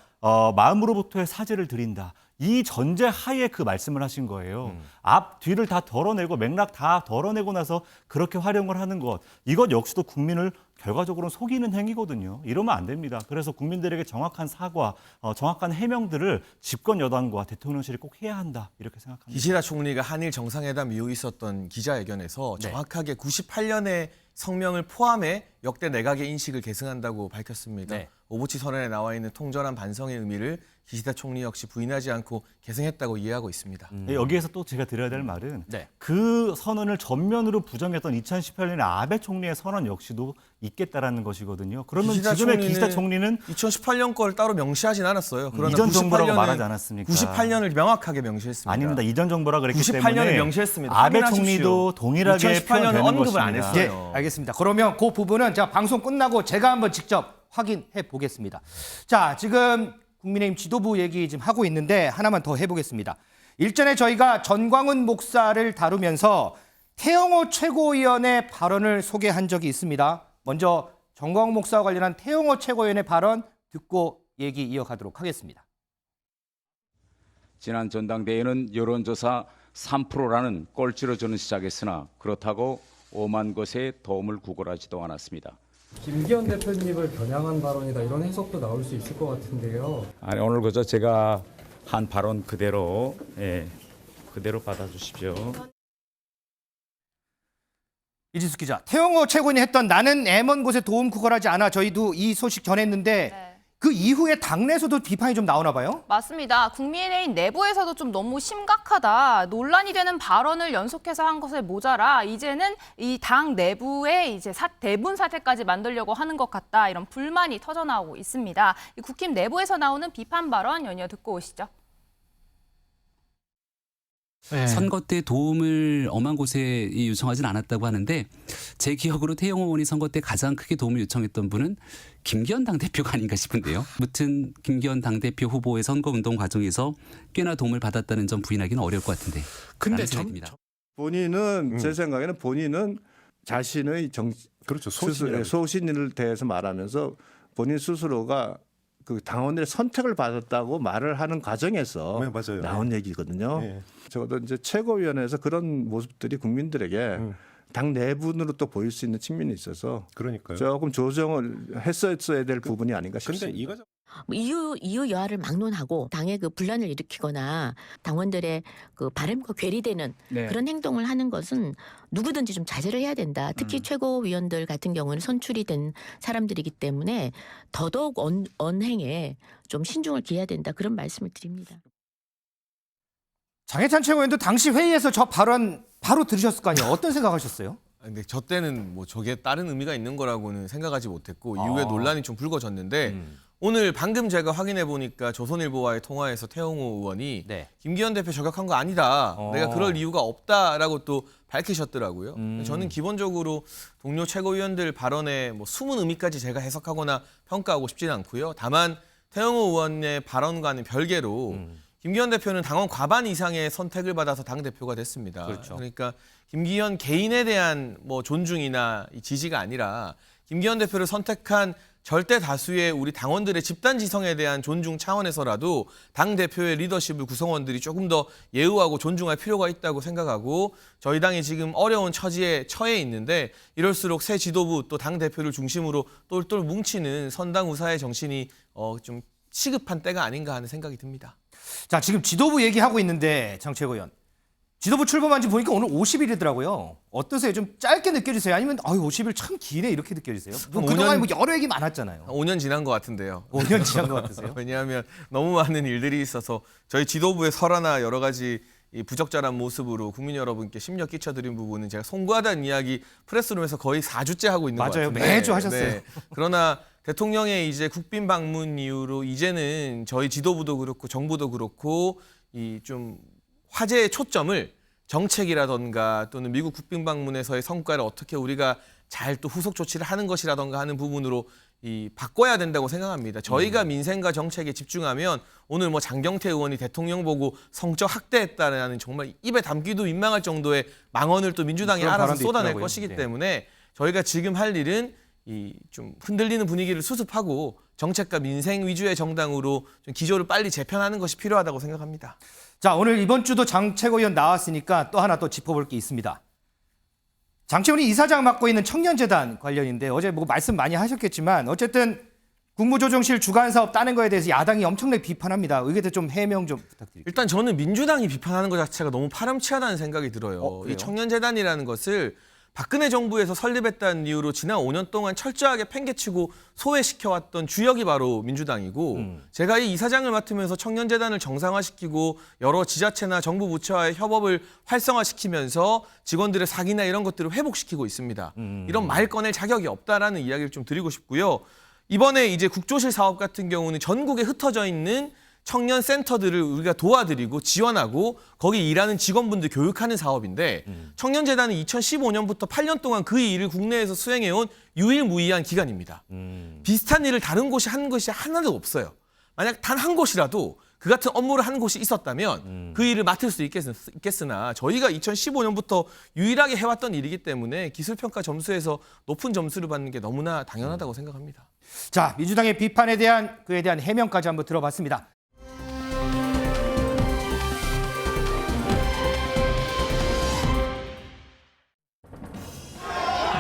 마음으로부터의 사죄를 드린다. 이 전제 하에 그 말씀을 하신 거예요. 앞, 뒤를 다 덜어내고 맥락 다 덜어내고 나서 그렇게 활용을 하는 것. 이것 역시도 국민을 결과적으로 속이는 행위거든요. 이러면 안 됩니다. 그래서 국민들에게 정확한 사과, 정확한 해명들을 집권 여당과 대통령실이 꼭 해야 한다. 이렇게 생각합니다. 기시다 총리가 한일 정상회담 이후 있었던 기자회견에서 정확하게 98년의 성명을 포함해 역대 내각의 인식을 계승한다고 밝혔습니다. 네. 오부치 선언에 나와 있는 통절한 반성의 의미를 기시다 총리 역시 부인하지 않고 계승했다고 이해하고 있습니다. 여기에서 또 제가 드려야 될 말은 네. 그 선언을 전면으로 부정했던 2018년의 아베 총리의 선언 역시도 있겠다라는 것이거든요. 그러면 지금의 기시다 총리는 2018년 걸 따로 명시하진 않았어요. 그러나 이전 정부라고 98년은 말하지 않았습니까? 98년을 명확하게 명시했습니다. 아닙니다. 이전 정부라 그랬기 98년을 때문에 명시했습니다. 아베 확인하십시오. 총리도 동일하게 2018년은 표현되는 언급을 것입니다. 안 했어요. 네, 알겠습니다. 그러면 그 부분은 제가 방송 끝나고 제가 한번 직접 확인해 보겠습니다. 자, 지금 국민의힘 지도부 얘기 지금 하고 있는데 하나만 더 해보겠습니다. 일전에 저희가 전광훈 목사를 다루면서 태영호 최고위원의 발언을 소개한 적이 있습니다. 먼저 전광훈 목사와 관련한 태영호 최고위원의 발언 듣고 얘기 이어가도록 하겠습니다. 지난 전당대회는 여론조사 3%라는 꼴찌로 시작했으나 그렇다고 5만 것의 도움을 구걸하지도 않았습니다. 김기현 대표님을 겨냥한 발언이다 이런 해석도 나올 수 있을 것 같은데요. 아니, 오늘 그저 제가 한 발언 그대로 그대로 받아주십시오. 이진숙 기자, 태영호 최고위원이 했던 나는 애먼 곳에 도움 구걸하지 않아 저희도 이 소식 전했는데 그 이후에 당내에서도 비판이 좀 나오나 봐요? 맞습니다. 국민의힘 내부에서도 좀 너무 심각하다. 논란이 되는 발언을 연속해서 한 것에 모자라 이제는 이 당 내부에 이제 대분 사태까지 만들려고 하는 것 같다. 이런 불만이 터져나오고 있습니다. 이 국힘 내부에서 나오는 비판 발언 연이어 듣고 오시죠. 네. 선거 때 도움을 엄한 곳에 요청하진 않았다고 하는데 제 기억으로 태영호 의원이 선거 때 가장 크게 도움을 요청했던 분은 김기현 당대표가 아닌가 싶은데요. 아무튼 김기현 당대표 후보의 선거운동 과정에서 꽤나 도움을 받았다는 점 부인하기는 어려울 것 같은데. 근데 본인은 제 생각에는 본인은 자신의 그렇죠. 소신을 대해서 말하면서 본인 스스로가 그 당원들의 선택을 받았다고 말을 하는 과정에서 네, 맞아요. 나온 얘기거든요. 네. 적어도 이제 최고위원회에서 그런 모습들이 국민들에게 당 내분으로 또 보일 수 있는 측면이 있어서 그러니까요. 조금 조정을 했어야 될 부분이 아닌가 싶습니다. 이유 여하를 막론하고 당의 그 분란을 일으키거나 당원들의 그 바람과 괴리되는 그런 행동을 하는 것은 누구든지 좀 자제를 해야 된다. 특히 최고위원들 같은 경우는 선출이 된 사람들이기 때문에 더더욱 언행에 좀 신중을 기해야 된다. 그런 말씀을 드립니다. 장해찬 최고위원도 당시 회의에서 저 발언 바로 들으셨을 거 아니에요? 어떤 생각하셨어요? 근데 저 때는 뭐 저게 다른 의미가 있는 거라고는 생각하지 못했고 이후에 논란이 좀 불거졌는데 오늘 방금 제가 확인해 보니까 조선일보와의 통화에서 태영호 의원이 김기현 대표 저격한 거 아니다. 내가 그럴 이유가 없다라고 또 밝히셨더라고요. 저는 기본적으로 동료 최고위원들 발언에 뭐 숨은 의미까지 제가 해석하거나 평가하고 싶지는 않고요. 다만 태영호 의원의 발언과는 별개로 김기현 대표는 당원 과반 이상의 선택을 받아서 당대표가 됐습니다. 그렇죠. 그러니까 김기현 개인에 대한 뭐 존중이나 지지가 아니라 김기현 대표를 선택한 절대 다수의 우리 당원들의 집단 지성에 대한 존중 차원에서라도 당대표의 리더십을 구성원들이 조금 더 예우하고 존중할 필요가 있다고 생각하고 저희 당이 지금 어려운 처지에 처해 있는데 이럴수록 새 지도부 또 당대표를 중심으로 똘똘 뭉치는 선당 우사의 정신이 좀 시급한 때가 아닌가 하는 생각이 듭니다. 자, 지금 지도부 얘기하고 있는데 장 최고위원. 지도부 출범한 지 보니까 오늘 50일이더라고요. 어떠세요? 좀 짧게 느껴지세요? 아니면 50일 참 기네 이렇게 느껴지세요? 그동안 여러 얘기 많았잖아요. 5년 지난 것 같은데요. 5년 지난 것 같으세요? 왜냐하면 너무 많은 일들이 있어서 저희 지도부의 설화나 여러 가지 이 부적절한 모습으로 국민 여러분께 심려 끼쳐드린 부분은 제가 송구하다는 이야기 프레스룸에서 거의 4주째 하고 있는 것 맞아요. 같은데. 매주 하셨어요. 그러나 대통령의 이제 국빈 방문 이후로 이제는 저희 지도부도 그렇고 정부도 그렇고 이 좀 화제의 초점을 정책이라던가 또는 미국 국빈 방문에서의 성과를 어떻게 우리가 잘 또 후속 조치를 하는 것이라던가 하는 부분으로 바꿔야 된다고 생각합니다. 저희가 민생과 정책에 집중하면 오늘 뭐 장경태 의원이 대통령 보고 성적 학대했다는 정말 입에 담기도 민망할 정도의 망언을 또 민주당이 알아서 쏟아낼 있더라고요. 것이기 네. 때문에 저희가 지금 할 일은 좀 흔들리는 분위기를 수습하고 정책과 민생 위주의 정당으로 좀 기조를 빨리 재편하는 것이 필요하다고 생각합니다. 자, 오늘 이번 주도 장채고 의원 나왔으니까 또 하나 또 짚어볼 게 있습니다. 장채원이 이사장 맡고 있는 청년재단 관련인데 어제 뭐 말씀 많이 하셨겠지만 어쨌든 국무조정실 주관사업 따는 거에 대해서 야당이 엄청나게 비판합니다. 의견에 대해 좀 해명 좀 부탁드립니다. 일단 저는 민주당이 비판하는 것 자체가 너무 파렴치하다는 생각이 들어요. 그래요? 이 청년재단이라는 것을 박근혜 정부에서 설립했다는 이유로 지난 5년 동안 철저하게 팽개치고 소외시켜왔던 주역이 바로 민주당이고 제가 이 이사장을 맡으면서 청년재단을 정상화시키고 여러 지자체나 정부 부처와의 협업을 활성화시키면서 직원들의 사기나 이런 것들을 회복시키고 있습니다. 이런 말 꺼낼 자격이 없다라는 이야기를 좀 드리고 싶고요. 이번에 이제 국조실 사업 같은 경우는 전국에 흩어져 있는 청년 센터들을 우리가 도와드리고 지원하고 거기 일하는 직원분들 교육하는 사업인데 청년재단은 2015년부터 8년 동안 그 일을 국내에서 수행해온 유일무이한 기관입니다. 비슷한 일을 다른 곳이 한 것이 하나도 없어요. 만약 단 한 곳이라도 그 같은 업무를 하는 곳이 있었다면 그 일을 맡을 수 있겠으나 저희가 2015년부터 유일하게 해왔던 일이기 때문에 기술평가 점수에서 높은 점수를 받는 게 너무나 당연하다고 생각합니다. 자, 민주당의 비판에 대한 그에 대한 해명까지 한번 들어봤습니다.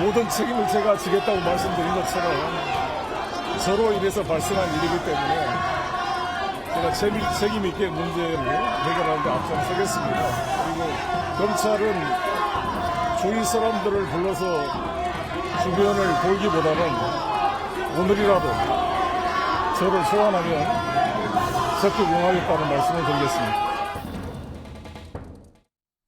모든 책임을 제가 지겠다고 말씀드린 것처럼 저로 인해서 발생한 일이기 때문에 제가 책임 있게 문제를 해결하는 데 앞장서겠습니다. 그리고 검찰은 주위 사람들을 불러서 주변을 돌기보다는 오늘이라도 저를 소환하면 적극 응하겠다는 말씀을 드리겠습니다.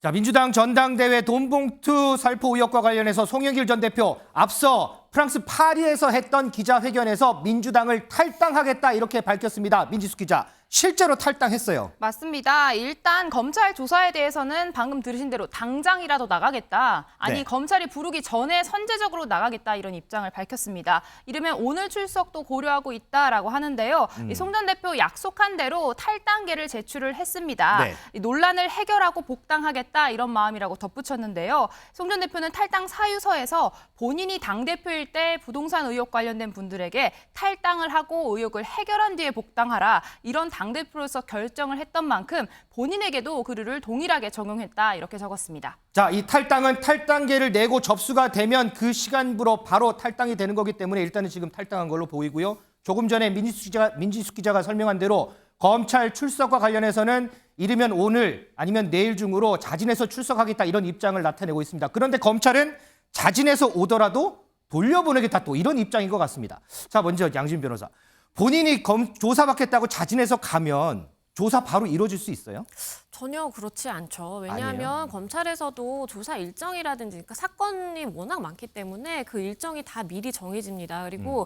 자, 민주당 전당대회 돈봉투 살포 의혹과 관련해서 송영길 전 대표 앞서 프랑스 파리에서 했던 기자회견에서 민주당을 탈당하겠다 이렇게 밝혔습니다. 민지숙 기자, 실제로 탈당했어요. 맞습니다. 일단 검찰 조사에 대해서는 방금 들으신 대로 당장이라도 나가겠다. 아니 네. 검찰이 부르기 전에 선제적으로 나가겠다 이런 입장을 밝혔습니다. 이르면 오늘 출석도 고려하고 있다라고 하는데요. 송 전 대표 약속한 대로 탈당계를 제출을 했습니다. 네. 이 논란을 해결하고 복당하겠다 이런 마음이라고 덧붙였는데요. 송 전 대표는 탈당 사유서에서 본인이 당대표일 때 부동산 의혹 관련된 분들에게 탈당을 하고 의혹을 해결한 뒤에 복당하라 이런 당대표로서 결정을 했던 만큼 본인에게도 그 룰을 동일하게 적용했다 이렇게 적었습니다. 자, 이 탈당은 탈당계를 내고 접수가 되면 그 시간부로 바로 탈당이 되는 거기 때문에 일단은 지금 탈당한 걸로 보이고요. 조금 전에 민지숙 기자가 설명한 대로 검찰 출석과 관련해서는 이르면 오늘 아니면 내일 중으로 자진해서 출석하겠다 이런 입장을 나타내고 있습니다. 그런데 검찰은 자진해서 오더라도 돌려보내겠다 또 이런 입장인 것 같습니다. 자, 먼저 양진 변호사. 본인이 조사받겠다고 자진해서 가면 조사 바로 이루어질 수 있어요? 전혀 그렇지 않죠. 왜냐하면 아니에요? 검찰에서도 조사 일정이라든지 그러니까 사건이 워낙 많기 때문에 그 일정이 다 미리 정해집니다. 그리고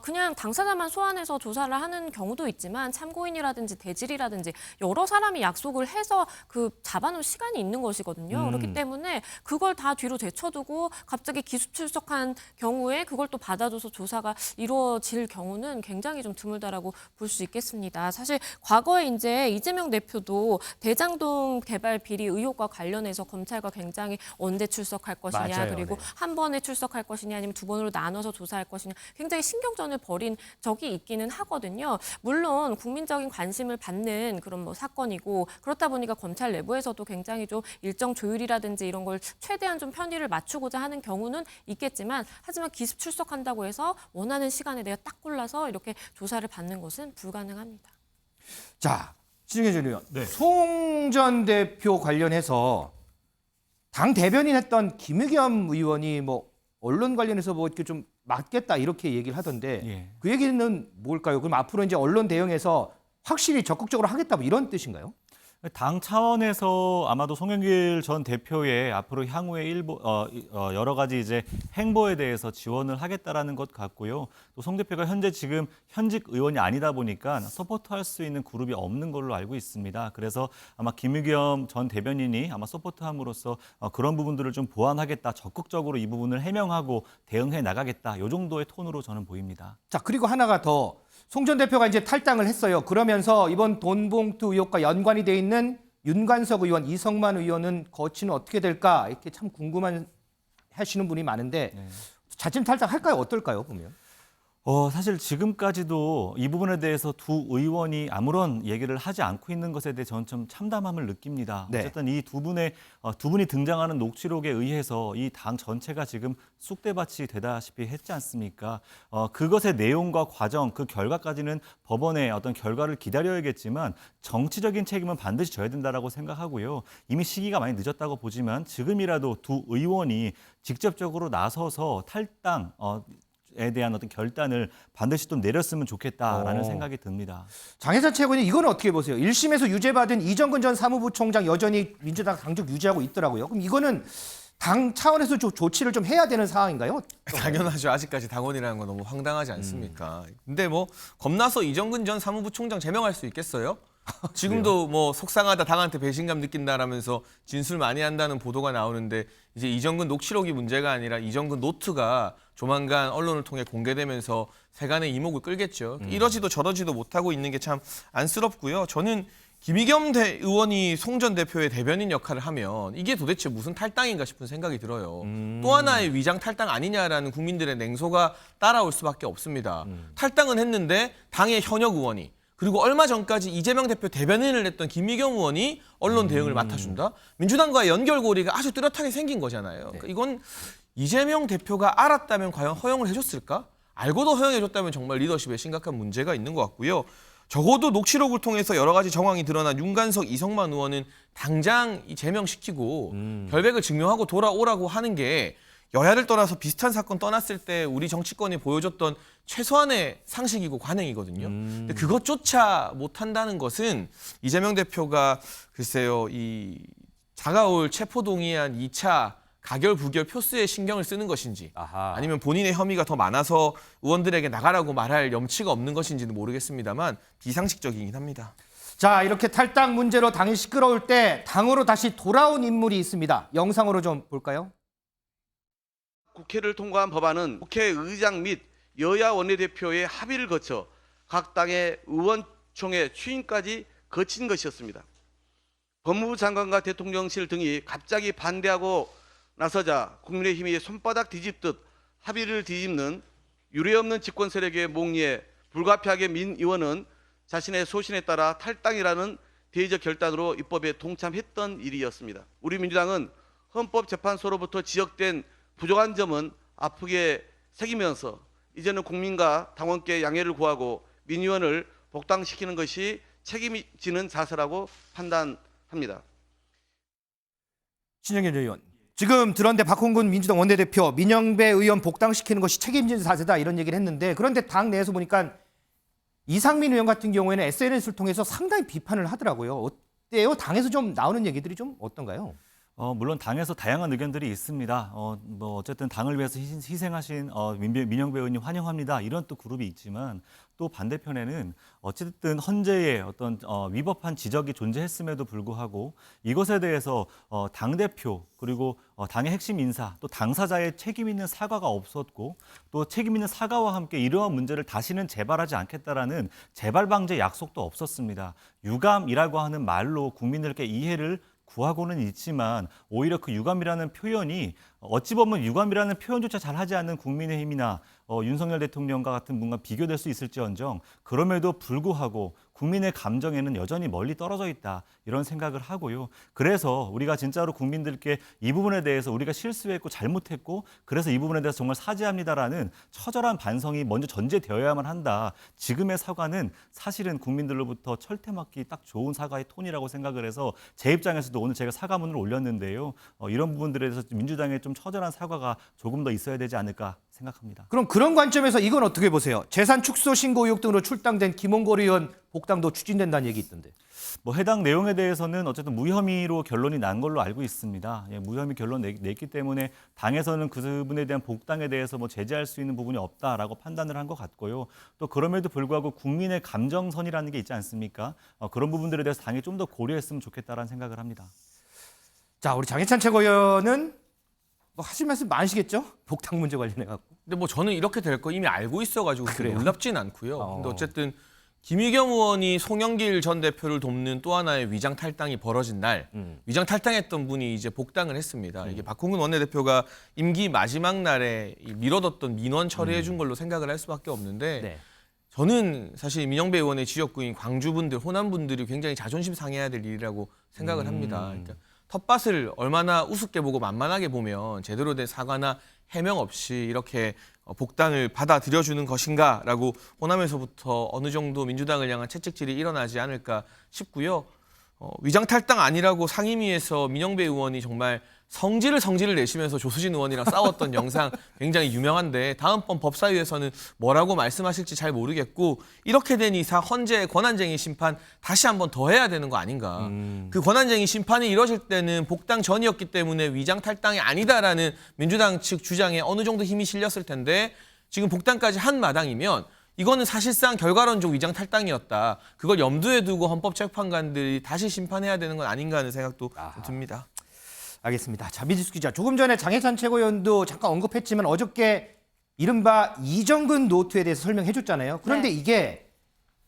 그냥 당사자만 소환해서 조사를 하는 경우도 있지만 참고인이라든지 대질이라든지 여러 사람이 약속을 해서 그 잡아놓은 시간이 있는 것이거든요. 그렇기 때문에 그걸 다 뒤로 제쳐두고 갑자기 기수 출석한 경우에 그걸 또 받아줘서 조사가 이루어질 경우는 굉장히 좀 드물다라고 볼 수 있겠습니다. 사실 과거에 이제 이재명 대표도 대장동 개발 비리 의혹과 관련해서 검찰과 굉장히 언제 출석할 것이냐 맞아요, 그리고 네. 한 번에 출석할 것이냐 아니면 두 번으로 나눠서 조사할 것이냐 굉장히 신경전을 벌인 적이 있기는 하거든요. 물론 국민적인 관심을 받는 그런 뭐 사건이고 그렇다 보니까 검찰 내부에서도 굉장히 좀 일정 조율이라든지 이런 걸 최대한 좀 편의를 맞추고자 하는 경우는 있겠지만 하지만 기습 출석한다고 해서 원하는 시간에 내가 딱 골라서 이렇게 조사를 받는 것은 불가능합니다. 자, 신영희 전 의원, 송 전 대표 관련해서 당 대변인 했던 김의겸 의원이 뭐 언론 관련해서 뭐 이렇게 좀 맡겠다 이렇게 얘기를 하던데 그 얘기는 뭘까요? 그럼 앞으로 이제 언론 대응에서 확실히 적극적으로 하겠다 뭐 이런 뜻인가요? 당 차원에서 아마도 송영길 전 대표의 앞으로 향후의 여러 가지 이제 행보에 대해서 지원을 하겠다라는 것 같고요. 또 송 대표가 현재 지금 현직 의원이 아니다 보니까 서포트할 수 있는 그룹이 없는 걸로 알고 있습니다. 그래서 아마 김의겸 전 대변인이 아마 서포트함으로써 그런 부분들을 좀 보완하겠다, 적극적으로 이 부분을 해명하고 대응해 나가겠다. 이 정도의 톤으로 저는 보입니다. 자, 그리고 하나가 더. 송 전 대표가 이제 탈당을 했어요. 그러면서 이번 돈봉투 의혹과 연관이 돼 있는 윤관석 의원, 이성만 의원은 거치는 어떻게 될까? 이렇게 참 궁금한 하시는 분이 많은데 자진 탈당할까요? 어떨까요? 보면. 사실 지금까지도 이 부분에 대해서 두 의원이 아무런 얘기를 하지 않고 있는 것에 대해 저는 좀 참담함을 느낍니다. 어쨌든 이 두 분이 등장하는 녹취록에 의해서 이 당 전체가 지금 쑥대밭이 되다시피 했지 않습니까? 그것의 내용과 과정, 그 결과까지는 법원의 어떤 결과를 기다려야겠지만 정치적인 책임은 반드시 져야 된다라고 생각하고요. 이미 시기가 많이 늦었다고 보지만 지금이라도 두 의원이 직접적으로 나서서 탈당 에 대한 어떤 결단을 반드시 좀 내렸으면 좋겠다라는 생각이 듭니다. 장혜선 최고위원 이건 어떻게 보세요? 1심에서 유죄받은 이정근 전 사무부 총장 여전히 민주당 당적 유지하고 있더라고요. 그럼 이거는 당 차원에서 조치를 좀 해야 되는 상황인가요? 당연하죠. 아직까지 당원이라는 건 너무 황당하지 않습니까? 근데 뭐 겁나서 이정근 전 사무부 총장 제명할 수 있겠어요? 지금도 뭐 속상하다, 당한테 배신감 느낀다라면서 진술 많이 한다는 보도가 나오는데 이제 이정근 녹취록이 문제가 아니라 이정근 노트가 조만간 언론을 통해 공개되면서 세간의 이목을 끌겠죠. 이러지도 저러지도 못하고 있는 게 참 안쓰럽고요. 저는 김의겸 의원이 송 전 대표의 대변인 역할을 하면 이게 도대체 무슨 탈당인가 싶은 생각이 들어요. 또 하나의 위장 탈당 아니냐라는 국민들의 냉소가 따라올 수밖에 없습니다. 탈당은 했는데 당의 현역 의원이 그리고 얼마 전까지 이재명 대표 대변인을 했던 김의겸 의원이 언론 대응을 맡아준다? 민주당과의 연결고리가 아주 뚜렷하게 생긴 거잖아요. 그러니까 이건 이재명 대표가 알았다면 과연 허용을 해줬을까? 알고도 허용해줬다면 정말 리더십에 심각한 문제가 있는 것 같고요. 적어도 녹취록을 통해서 여러 가지 정황이 드러난 윤관석, 이성만 의원은 당장 제명시키고 결백을 증명하고 돌아오라고 하는 게 여야를 떠나서 비슷한 사건 떠났을 때 우리 정치권이 보여줬던 최소한의 상식이고 관행이거든요. 근데 그것조차 못한다는 것은 이재명 대표가 글쎄요, 이 다가올 체포동의안 2차 가결 부결 표수에 신경을 쓰는 것인지 아니면 본인의 혐의가 더 많아서 의원들에게 나가라고 말할 염치가 없는 것인지는 모르겠습니다만 비상식적이긴 합니다. 자, 이렇게 탈당 문제로 당이 시끄러울 때 당으로 다시 돌아온 인물이 있습니다. 영상으로 좀 볼까요? 국회를 통과한 법안은 국회의장 및 여야 원내대표의 합의를 거쳐 각 당의 의원총회 추인까지 거친 것이었습니다. 법무부 장관과 대통령실 등이 갑자기 반대하고 나서자 국민의힘이 손바닥 뒤집듯 합의를 뒤집는 유례없는 집권 세력의 몽리에 불가피하게 민 의원은 자신의 소신에 따라 탈당이라는 대의적 결단으로 입법에 동참했던 일이었습니다. 우리 민주당은 헌법재판소로부터 지적된 부족한 점은 아프게 새기면서 이제는 국민과 당원께 양해를 구하고 민 의원을 복당시키는 것이 책임지는 자세라고 판단합니다. 신영길 의원. 지금 들었는데 박홍근 민주당 원내대표 민영배 의원 복당시키는 것이 책임지는 자세다 이런 얘기를 했는데 그런데 당 내에서 보니까 이상민 의원 같은 경우에는 SNS를 통해서 상당히 비판을 하더라고요. 어때요? 당에서 좀 나오는 얘기들이 좀 어떤가요? 물론 당에서 다양한 의견들이 있습니다. 어쨌든 당을 위해서 희생하신 민영배 의원님 환영합니다. 이런 또 그룹이 있지만 또 반대편에는 어쨌든 헌재의 어떤 위법한 지적이 존재했음에도 불구하고 이것에 대해서 당대표 그리고 당의 핵심 인사 또 당사자의 책임 있는 사과가 없었고 또 책임 있는 사과와 함께 이러한 문제를 다시는 재발하지 않겠다라는 재발 방지 약속도 없었습니다. 유감이라고 하는 말로 국민들께 이해를 구하고는 있지만 오히려 그 유감이라는 표현이 어찌 보면 유감이라는 표현조차 잘하지 않는 국민의힘이나 윤석열 대통령과 같은 분과 비교될 수 있을지언정 그럼에도 불구하고 국민의 감정에는 여전히 멀리 떨어져 있다 이런 생각을 하고요. 그래서 우리가 진짜로 국민들께 이 부분에 대해서 우리가 실수했고 잘못했고 그래서 이 부분에 대해서 정말 사죄합니다라는 처절한 반성이 먼저 전제되어야만 한다. 지금의 사과는 사실은 국민들로부터 철퇴맞기 딱 좋은 사과의 톤이라고 생각을 해서 제 입장에서도 오늘 제가 사과문을 올렸는데요. 이런 부분들에 대해서 민주당의 좀 처절한 사과가 조금 더 있어야 되지 않을까 생각합니다. 그럼 그런 관점에서 이건 어떻게 보세요? 재산 축소 신고 의혹 등으로 출당된 김홍걸 의원 복당도 추진된다는 얘기 있던데. 뭐 해당 내용에 대해서는 어쨌든 무혐의로 결론이 난 걸로 알고 있습니다. 예, 무혐의 결론 냈기 때문에 당에서는 그분에 대한 복당에 대해서 뭐 제재할 수 있는 부분이 없다라고 판단을 한 것 같고요. 또 그럼에도 불구하고 국민의 감정선이라는 게 있지 않습니까? 그런 부분들에 대해서 당이 좀 더 고려했으면 좋겠다라는 생각을 합니다. 자, 우리 장해찬 최고위원은 뭐 하실 말씀 많으시겠죠? 복당 문제 관련해 갖고. 근데 뭐 저는 이렇게 될 거 이미 알고 있어가지고 그래요? 놀랍진 않고요. 근데 어쨌든 김의겸 의원이 송영길 전 대표를 돕는 또 하나의 위장 탈당이 벌어진 날, 위장 탈당했던 분이 이제 복당을 했습니다. 이게 박홍근 원내대표가 임기 마지막 날에 미뤄뒀던 민원 처리해 준 걸로 생각을 할 수밖에 없는데 네. 저는 사실 민영배 의원의 지역구인 광주분들, 호남분들이 굉장히 자존심 상해야 될 일이라고 생각을 합니다. 그러니까 텃밭을 얼마나 우습게 보고 만만하게 보면 제대로 된 사과나 해명 없이 이렇게 복당을 받아들여주는 것인가라고 호남에서부터 어느 정도 민주당을 향한 채찍질이 일어나지 않을까 싶고요. 위장 탈당 아니라고 상임위에서 민영배 의원이 정말 성질을 내시면서 조수진 의원이랑 싸웠던 영상 굉장히 유명한데 다음번 법사위에서는 뭐라고 말씀하실지 잘 모르겠고 이렇게 된 이상 헌재 권한쟁의 심판 다시 한번 더 해야 되는 거 아닌가. 그 권한쟁의 심판이 이뤄질 때는 복당 전이었기 때문에 위장 탈당이 아니다라는 민주당 측 주장에 어느 정도 힘이 실렸을 텐데 지금 복당까지 한 마당이면 이거는 사실상 결과론적 위장 탈당이었다. 그걸 염두에 두고 헌법재판관들이 다시 심판해야 되는 건 아닌가 하는 생각도 듭니다. 알겠습니다. 자, 미지수 기자. 조금 전에 장해찬 최고위원도 잠깐 언급했지만 어저께 이른바 이정근 노트에 대해서 설명해 줬잖아요. 그런데 네. 이게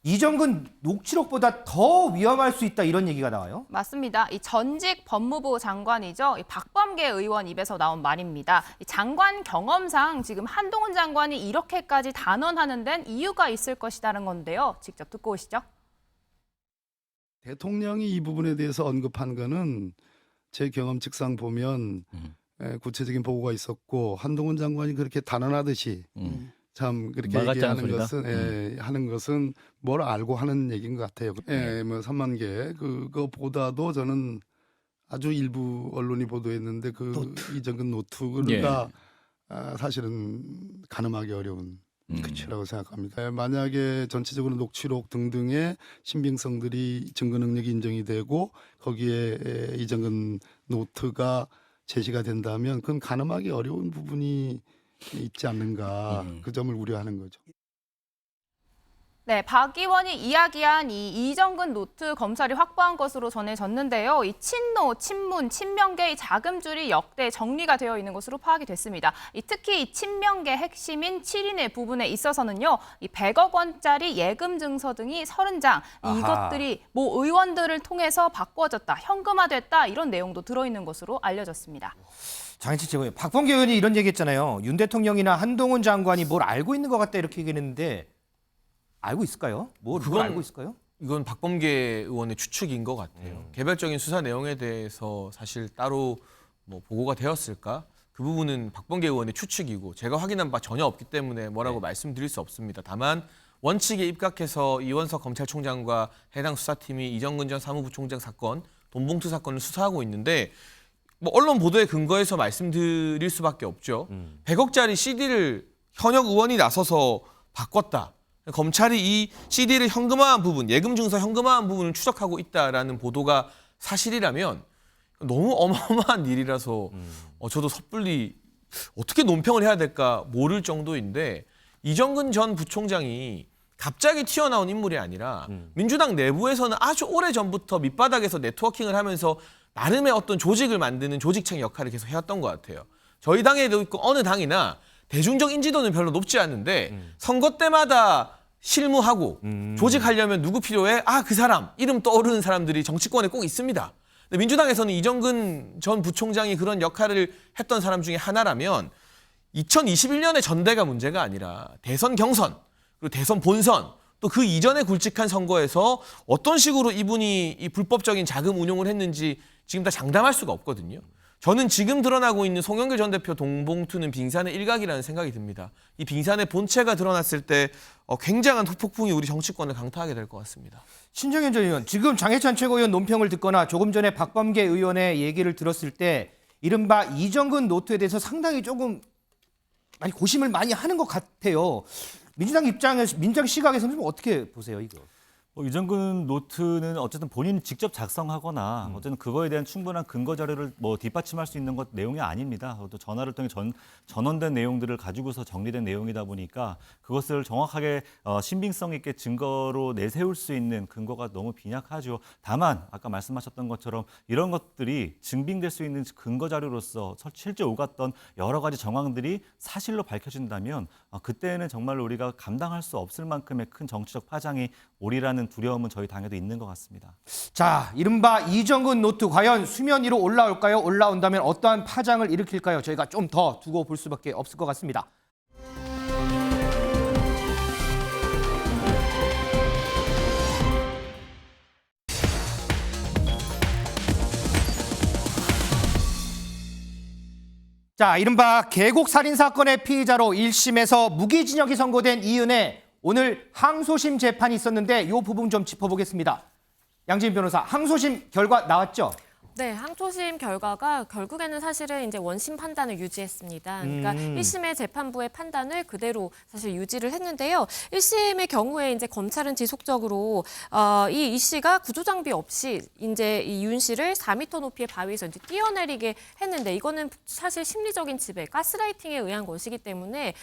이정근 녹취록보다 더 위험할 수 있다 이런 얘기가 나와요. 맞습니다. 이 전직 법무부 장관이죠. 이 박범계 의원 입에서 나온 말입니다. 이 장관 경험상 지금 한동훈 장관이 이렇게까지 단언하는 데는 이유가 있을 것이라는 건데요. 직접 듣고 오시죠. 대통령이 이 부분에 대해서 언급한 거는 제 경험칙상 보면 구체적인 보고가 있었고 한동훈 장관이 그렇게 단언하듯이 참 그렇게 얘기하는 것은 하는 것은 뭘 알고 하는 얘기인 것 같아요. 뭐 3만 개 그거보다도 저는 아주 일부 언론이 보도했는데 그 이정근 노트가 사실은 가늠하기 어려운 것이라고 생각합니다. 만약에 전체적으로 녹취록 등등의 신빙성들이 증거 능력이 인정이 되고 거기에 이정근 노트가 제시가 된다면 그건 가늠하기 어려운 부분이 있지 않는가 그 점을 우려하는 거죠. 네, 박 의원이 이야기한 이 이정근 노트 검찰이 확보한 것으로 전해졌는데요. 이 친노, 친문, 친명계의 자금줄이 역대 정리가 되어 있는 것으로 파악이 됐습니다. 특히 이 친명계 핵심인 7인의 부분에 있어서는요. 이 100억 원짜리 예금 증서 등이 30장, 이것들이 모 의원들을 통해서 바꿔졌다, 현금화됐다 이런 내용도 들어있는 것으로 알려졌습니다. 장해찬 최고위원, 박범계 의원이 이런 얘기했잖아요. 윤 대통령이나 한동훈 장관이 뭘 알고 있는 것 같다 이렇게 얘기했는데 알고 있을까요? 뭘 알고 있을까요? 이건 박범계 의원의 추측인 것 같아요. 개별적인 수사 내용에 대해서 사실 따로 뭐 보고가 되었을까? 그 부분은 박범계 의원의 추측이고 제가 확인한 바 전혀 없기 때문에 뭐라고 말씀드릴 수 없습니다. 다만 원칙에 입각해서 이원석 검찰총장과 해당 수사팀이 이정근 전 사무부총장 사건, 돈봉투 사건을 수사하고 있는데 뭐 언론 보도에 근거해서 말씀드릴 수밖에 없죠. 100억짜리 CD를 현역 의원이 나서서 바꿨다. 검찰이 이 CD를 현금화한 부분, 예금 증서 현금화한 부분을 추적하고 있다라는 보도가 사실이라면 너무 어마어마한 일이라서 저도 섣불리 어떻게 논평을 해야 될까 모를 정도인데 이정근 전 부총장이 갑자기 튀어나온 인물이 아니라 민주당 내부에서는 아주 오래전부터 밑바닥에서 네트워킹을 하면서 나름의 어떤 조직을 만드는 조직책 역할을 계속 해왔던 것 같아요. 저희 당에도 있고 어느 당이나 대중적 인지도는 별로 높지 않은데 선거 때마다 실무하고 조직하려면 누구 필요해? 그 사람, 이름 떠오르는 사람들이 정치권에 꼭 있습니다. 근데 민주당에서는 이정근 전 부총장이 그런 역할을 했던 사람 중에 하나라면 2021년의 전대가 문제가 아니라 대선 경선, 그리고 대선 본선, 또 그 이전에 굵직한 선거에서 어떤 식으로 이분이 이 불법적인 자금 운용을 했는지 지금 다 장담할 수가 없거든요. 저는 지금 드러나고 있는 송영길 전 대표 돈봉투는 빙산의 일각이라는 생각이 듭니다. 이 빙산의 본체가 드러났을 때 굉장한 후폭풍이 우리 정치권을 강타하게 될 것 같습니다. 신정현 전 의원, 지금 장해찬 최고위원 논평을 듣거나 조금 전에 박범계 의원의 얘기를 들었을 때 이른바 이정근 노트에 대해서 상당히 조금 많이 고심을 많이 하는 것 같아요. 민주당 입장에서, 민주당 시각에서는 좀 어떻게 보세요, 이거? 이정근 노트는 어쨌든 본인이 직접 작성하거나 어쨌든 그거에 대한 충분한 근거 자료를 뭐 뒷받침할 수 있는 것 내용이 아닙니다. 또 전화를 통해 전원된 내용들을 가지고서 정리된 내용이다 보니까 그것을 정확하게 신빙성 있게 증거로 내세울 수 있는 근거가 너무 빈약하죠. 다만 아까 말씀하셨던 것처럼 이런 것들이 증빙될 수 있는 근거 자료로서 실제 오갔던 여러 가지 정황들이 사실로 밝혀진다면 그때는 정말로 우리가 감당할 수 없을 만큼의 큰 정치적 파장이 오리라는 두려움은 저희 당에도 있는 것 같습니다. 자, 이른바 이정근 노트 과연 수면 위로 올라올까요? 올라온다면 어떠한 파장을 일으킬까요? 저희가 좀 더 두고 볼 수밖에 없을 것 같습니다. 자, 이른바 계곡 살인 사건의 피의자로 1심에서 무기징역이 선고된 이은혜, 오늘 항소심 재판이 있었는데 이 부분 좀 짚어보겠습니다. 양지은 변호사, 항소심 결과 나왔죠? 네, 항소심 결과가 결국에는 사실은 이제 원심 판단을 유지했습니다. 그러니까 1심의 재판부의 판단을 그대로 사실 유지를 했는데요. 1심의 경우에 이제 검찰은 지속적으로 이 씨가 구조장비 없이 이제 이 윤 씨를 4m 높이의 바위에서 이제 뛰어내리게 했는데 이거는 사실 심리적인 지배, 가스라이팅에 의한 것이기 때문에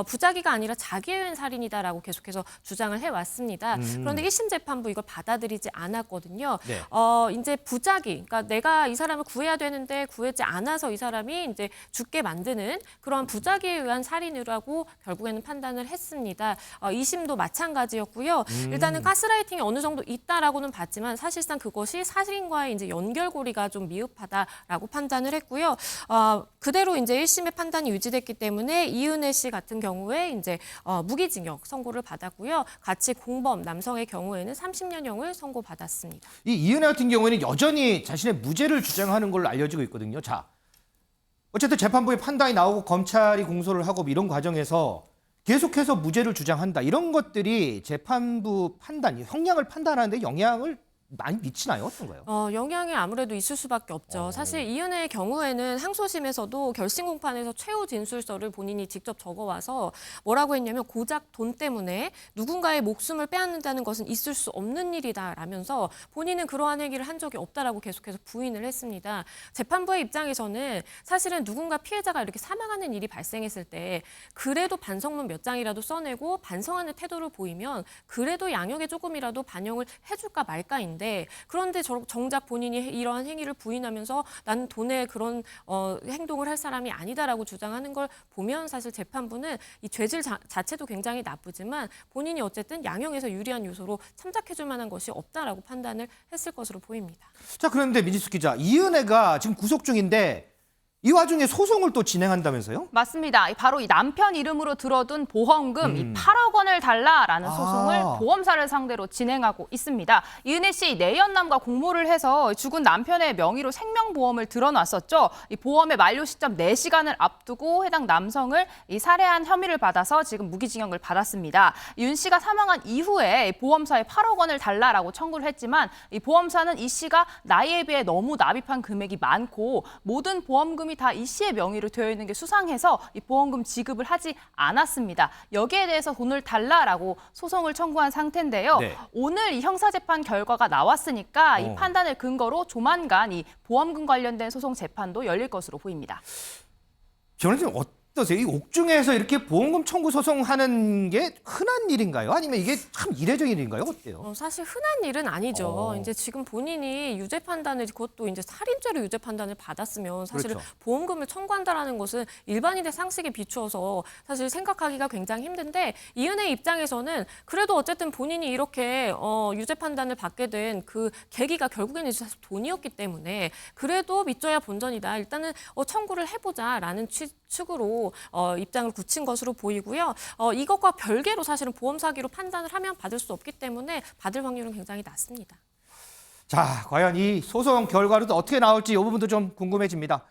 부작위가 아니라 자기에 의한 살인이다라고 계속해서 주장을 해왔습니다. 그런데 1심 재판부 이걸 받아들이지 않았거든요. 네. 이제 부작위, 그러니까 내가 이 사람을 구해야 되는데 구하지 않아서 이 사람이 이제 죽게 만드는 그런 부작위에 의한 살인이라고 결국에는 판단을 했습니다. 2심도 마찬가지였고요. 일단은 가스라이팅이 어느 정도 있다라고는 봤지만 사실상 그것이 살인과의 이제 연결고리가 좀 미흡하다라고 판단을 했고요. 그대로 이제 1심의 판단이 유지됐기 때문에 이은혜 씨 같은 경우에 이제 무기징역 선고를 받았고요. 같이 공범 남성의 경우에는 30년형을 선고받았습니다. 이 이은혜 같은 경우에는 여전히 자신의 무죄를 주장하는 걸로 알려지고 있거든요. 자, 어쨌든 재판부의 판단이 나오고 검찰이 공소를 하고 이런 과정에서 계속해서 무죄를 주장한다. 이런 것들이 재판부 판단, 형량을 판단하는데 영향을 많이 미치나요? 어떤가요? 영향이 아무래도 있을 수밖에 없죠. 사실 이은혜의 경우에는 항소심에서도 결심 공판에서 최후 진술서를 본인이 직접 적어와서 뭐라고 했냐면 고작 돈 때문에 누군가의 목숨을 빼앗는다는 것은 있을 수 없는 일이다라면서 본인은 그러한 얘기를 한 적이 없다라고 계속해서 부인을 했습니다. 재판부의 입장에서는 사실은 누군가 피해자가 이렇게 사망하는 일이 발생했을 때 그래도 반성문 몇 장이라도 써내고 반성하는 태도를 보이면 그래도 양형에 조금이라도 반영을 해줄까 말까인데 그런데 정작 본인이 이러한 행위를 부인하면서 나는 돈에 그런 행동을 할 사람이 아니다라고 주장하는 걸 보면 사실 재판부는 이 죄질 자체도 굉장히 나쁘지만 본인이 어쨌든 양형에서 유리한 요소로 참작해줄 만한 것이 없다라고 판단을 했을 것으로 보입니다. 자, 그런데 민지숙 기자, 이은혜가 지금 구속 중인데 이 와중에 소송을 또 진행한다면서요? 맞습니다. 바로 이 남편 이름으로 들어둔 보험금 이 8억 원을 달라라는 소송을 보험사를 상대로 진행하고 있습니다. 이은혜 씨 내연남과 공모를 해서 죽은 남편의 명의로 생명보험을 들어놨었죠. 이 보험의 만료 시점 4시간을 앞두고 해당 남성을 이 살해한 혐의를 받아서 지금 무기징역을 받았습니다. 윤 씨가 사망한 이후에 보험사에 8억 원을 달라라고 청구를 했지만 이 보험사는 이 씨가 나이에 비해 너무 납입한 금액이 많고 모든 보험금이 다 이 씨의 명의로 되어 있는 게 수상해서 이 보험금 지급을 하지 않았습니다. 여기에 대해서 돈을 달라라고 소송을 청구한 상태인데요. 네. 오늘 이 형사재판 결과가 나왔으니까 이 판단을 근거로 조만간 이 보험금 관련된 소송 재판도 열릴 것으로 보입니다. 변호사님 어떠세요? 이 옥중에서 이렇게 보험금 청구 소송하는 게 흔한 일인가요? 아니면 이게 참 이례적인 일인가요? 어때요? 사실 흔한 일은 아니죠. 이제 지금 본인이 유죄 판단을 그것도 이제 살인죄로 유죄 판단을 받았으면 사실은 그렇죠. 보험금을 청구한다라는 것은 일반인의 상식에 비추어서 사실 생각하기가 굉장히 힘든데 이은혜 입장에서는 그래도 어쨌든 본인이 이렇게 유죄 판단을 받게 된 그 계기가 결국에는 사실 돈이었기 때문에 그래도 믿져야 본전이다. 일단은 청구를 해보자라는 측으로 하겠다라고 입장을 굳힌 것으로 보이고요. 이것과 별개로 사실은 보험 사기로 판단을 하면 받을 수 없기 때문에 받을 확률은 굉장히 낮습니다. 자, 과연 이 소송 결과로 어떻게 나올지 이 부분도 좀 궁금해집니다.